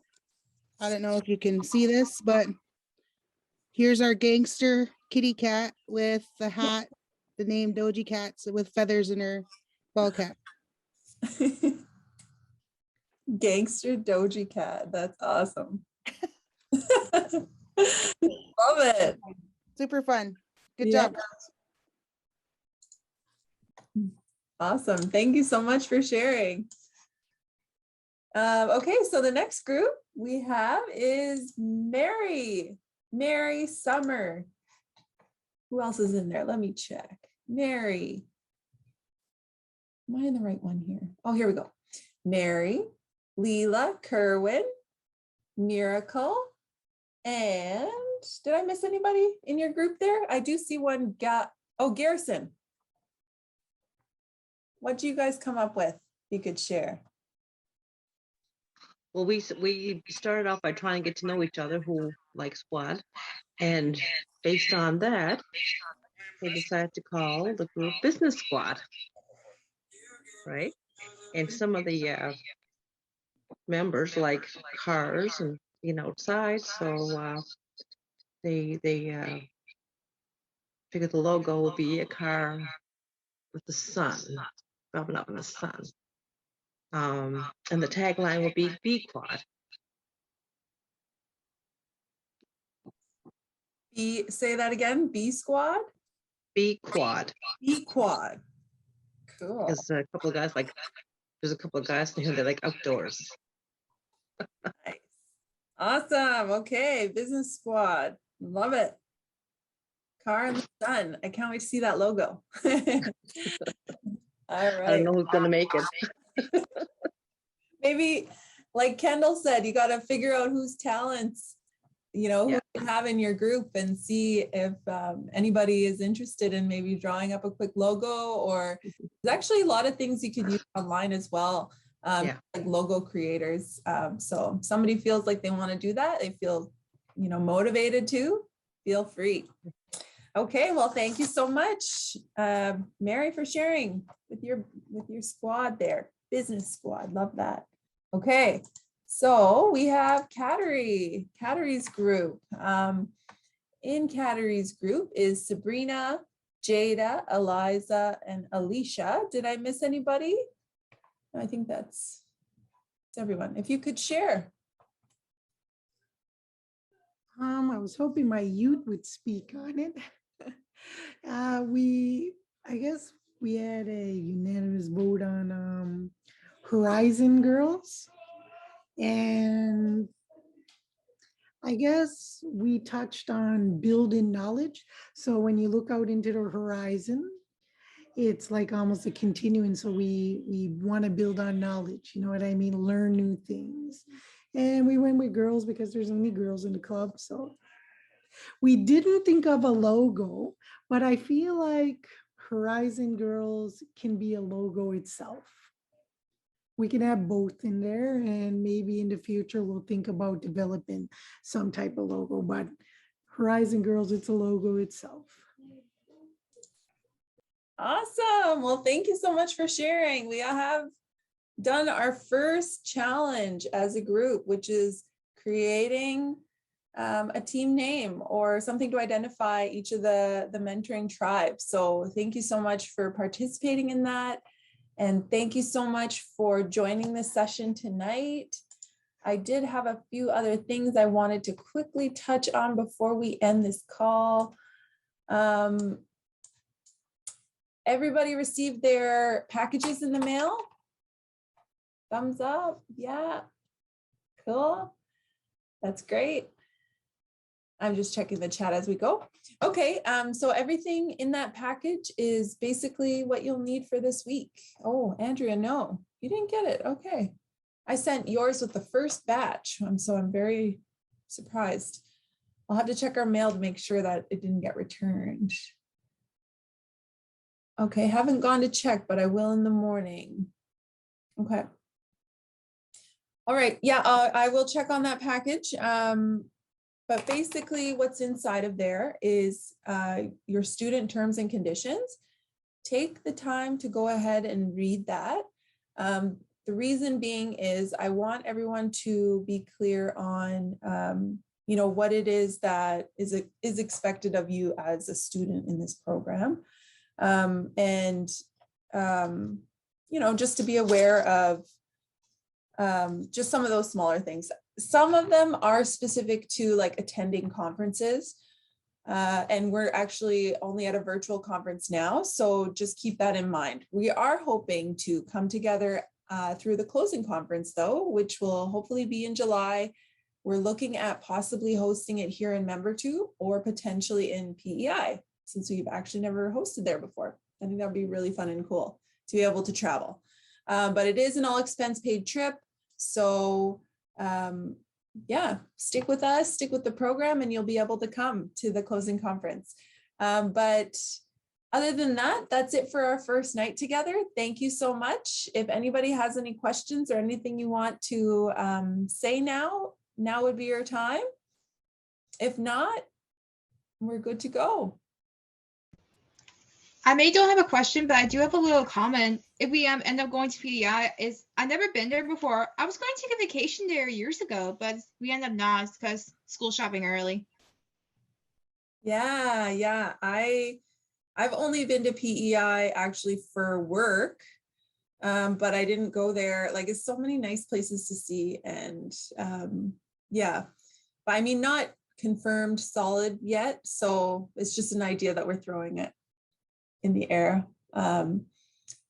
I don't know if you can see this, but here's our gangster kitty cat with the hat, the name Doji Cats with feathers in her ball cap. Gangster Doji Cat. That's awesome. Love it. Super fun. Good Yeah. job. Awesome. Thank you so much for sharing. Okay, so the next group we have is Mary Summer. Who else is in there? Let me check. Mary. Am I in the right one here? Oh, here we go. Mary, Leela, Kerwin, Miracle, and did I miss anybody in your group there? I do see one. Garrison. What do you guys come up with? You could share. Well, we started off by trying to get to know each other who likes what, and based on that, we decided to call the group Business Squad, right? And some of the members like cars and being outside, so they figured the logo would be a car with the sun, rubbing up in the sun. And the tagline will be B Quad. Say that again. B Squad? B Quad. B Quad. Cool. There's a couple of guys in here that like outdoors. Nice. Awesome. Okay. Business Squad. Love it. Car in the sun. I can't wait to see that logo. All right. I don't know who's gonna make it. Maybe like Kendall said, you got to figure out whose talents, who Yeah. you have in your group and see if anybody is interested in maybe drawing up a quick logo, or there's actually a lot of things you could use online as well, like logo creators. So if somebody feels like they want to do that, they feel, motivated to, feel free. Okay, well, thank you so much, Mary, for sharing with your squad there, business squad. Love that. Okay, so we have Katteri's group. In Katteri's group is Sabrina, Jada, Eliza, and Alicia. Did I miss anybody? I think that's everyone. If you could share. I was hoping my youth would speak on it. I guess we had a unanimous vote on Horizon Girls, and I guess we touched on building knowledge. So when you look out into the horizon, it's like almost a continuum. So we want to build on knowledge, you know what I mean? Learn new things. And we went with girls because there's only girls in the club. So we didn't think of a logo, but I feel like Horizon Girls can be a logo itself. We can have both in there, and maybe in the future we'll think about developing some type of logo, but Horizon Girls, it's a logo itself. Awesome. Well, thank you so much for sharing. We have done our first challenge as a group, which is creating a team name or something to identify each of the mentoring tribes. So thank you so much for participating in that. And thank you so much for joining this session tonight. I did have a few other things I wanted to quickly touch on before we end this call. Everybody received their packages in the mail? Thumbs up. Yeah. Cool. That's great. I'm just checking the chat as we go. Okay, so everything in that package is basically what you'll need for this week. Oh, Andrea, no, you didn't get it. Okay. I sent yours with the first batch, so I'm very surprised. I'll have to check our mail to make sure that it didn't get returned. Okay, haven't gone to check, but I will in the morning. Okay. All right, yeah, I will check on that package. But basically what's inside of there is your student terms and conditions. Take the time to go ahead and read that. The reason being is I want everyone to be clear on what it is that is expected of you as a student in this program. Just to be aware of just some of those smaller things. Some of them are specific to like attending conferences, and we're actually only at a virtual conference now, so just keep that in mind. We are hoping to come together through the closing conference though, which will hopefully be in July. We're looking at possibly hosting it here in MemberTube or potentially in PEI, since we've actually never hosted there before. I think that would be really fun and cool to be able to travel. But it is an all expense paid trip. So stick with us, stick with the program, and you'll be able to come to the closing conference. But other than that, that's it for our first night together. Thank you so much. If anybody has any questions or anything you want to say now would be your time. If not, we're good to go. I don't have a question, but I do have a little comment. If we end up going to PEI, I've never been there before. I was going to take a vacation there years ago, but we end up not because school shopping early. Yeah. I've only been to PEI actually for work, but I didn't go there. Like, it's so many nice places to see, and but I mean, not confirmed solid yet. So it's just an idea that we're throwing it in the air.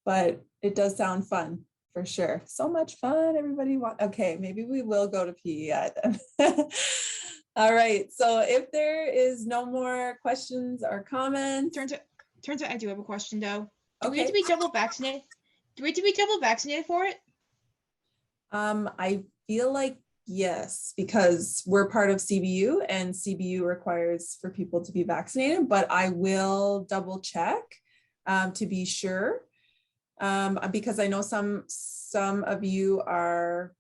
But it does sound fun for sure. So much fun. Everybody okay, maybe we will go to PEI then. All right. So if there is no more questions or comments. Turns out I do have a question though. Do we Okay. have to be double vaccinated? Do we have to be double vaccinated for it? I feel like yes, because we're part of CBU and CBU requires for people to be vaccinated, but I will double check to be sure. Because I know some of you are,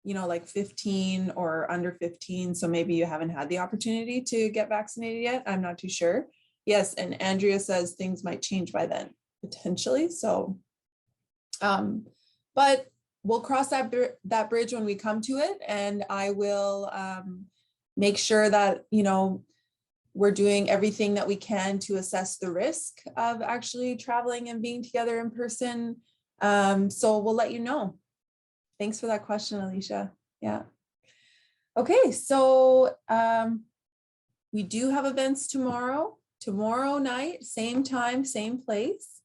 you know, like 15 or under 15. So maybe you haven't had the opportunity to get vaccinated yet. I'm not too sure. Yes. And Andrea says things might change by then, potentially. So, but we'll cross that bridge when we come to it. And I will make sure that, you know, we're doing everything that we can to assess the risk of actually traveling and being together in person. So we'll let you know. Thanks for that question, Alicia. Yeah. Okay, so we do have events tomorrow night, same time, same place.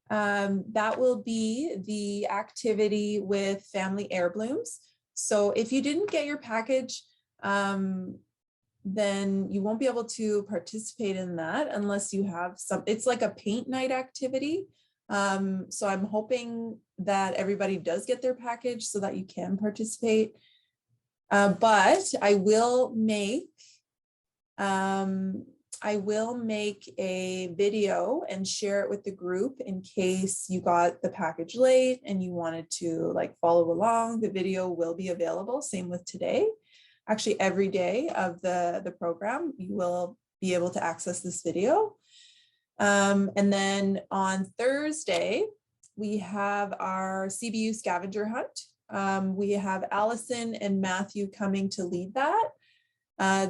That will be the activity with family heirlooms. So if you didn't get your package, then you won't be able to participate in that unless you have some, it's like a paint night activity. So I'm hoping that everybody does get their package so that you can participate. But I will make a video and share it with the group in case you got the package late and you wanted to like follow along. The video will be available, same with today. Actually, every day of the program, you will be able to access this video. And then on Thursday, we have our CBU scavenger hunt. We have Allison and Matthew coming to lead that.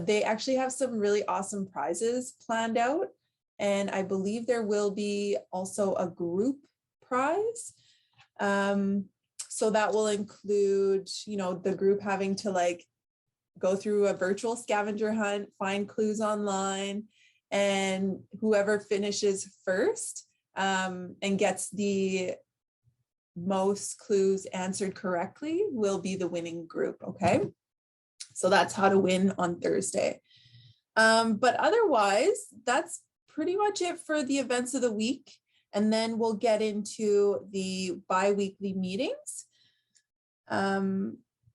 They actually have some really awesome prizes planned out. And I believe there will be also a group prize. So that will include, you know, the group having to like go through a virtual scavenger hunt, find clues online, and whoever finishes first and gets the most clues answered correctly will be the winning group, okay? So that's how to win on Thursday. But otherwise, that's pretty much it for the events of the week. And then we'll get into the bi-weekly meetings.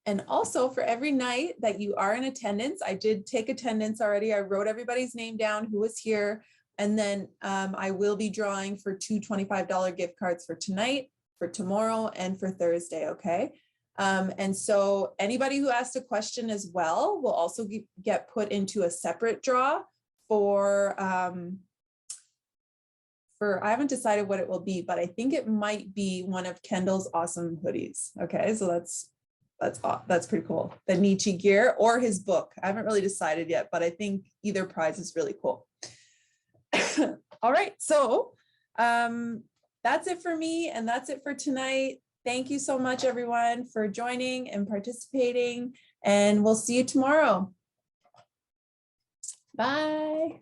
And also for every night that you are in attendance, I did take attendance already. I wrote everybody's name down who was here. And then I will be drawing for 2 $25 gift cards for tonight, for tomorrow, and for Thursday, okay? And so anybody who asked a question as well will also get put into a separate draw for I haven't decided what it will be, but I think it might be one of Kendal's awesome hoodies, okay? So that's pretty cool. The Nietzsche gear or his book. I haven't really decided yet, but I think either prize is really cool. All right, so that's it for me and that's it for tonight. Thank you so much, everyone, for joining and participating, and we'll see you tomorrow. Bye.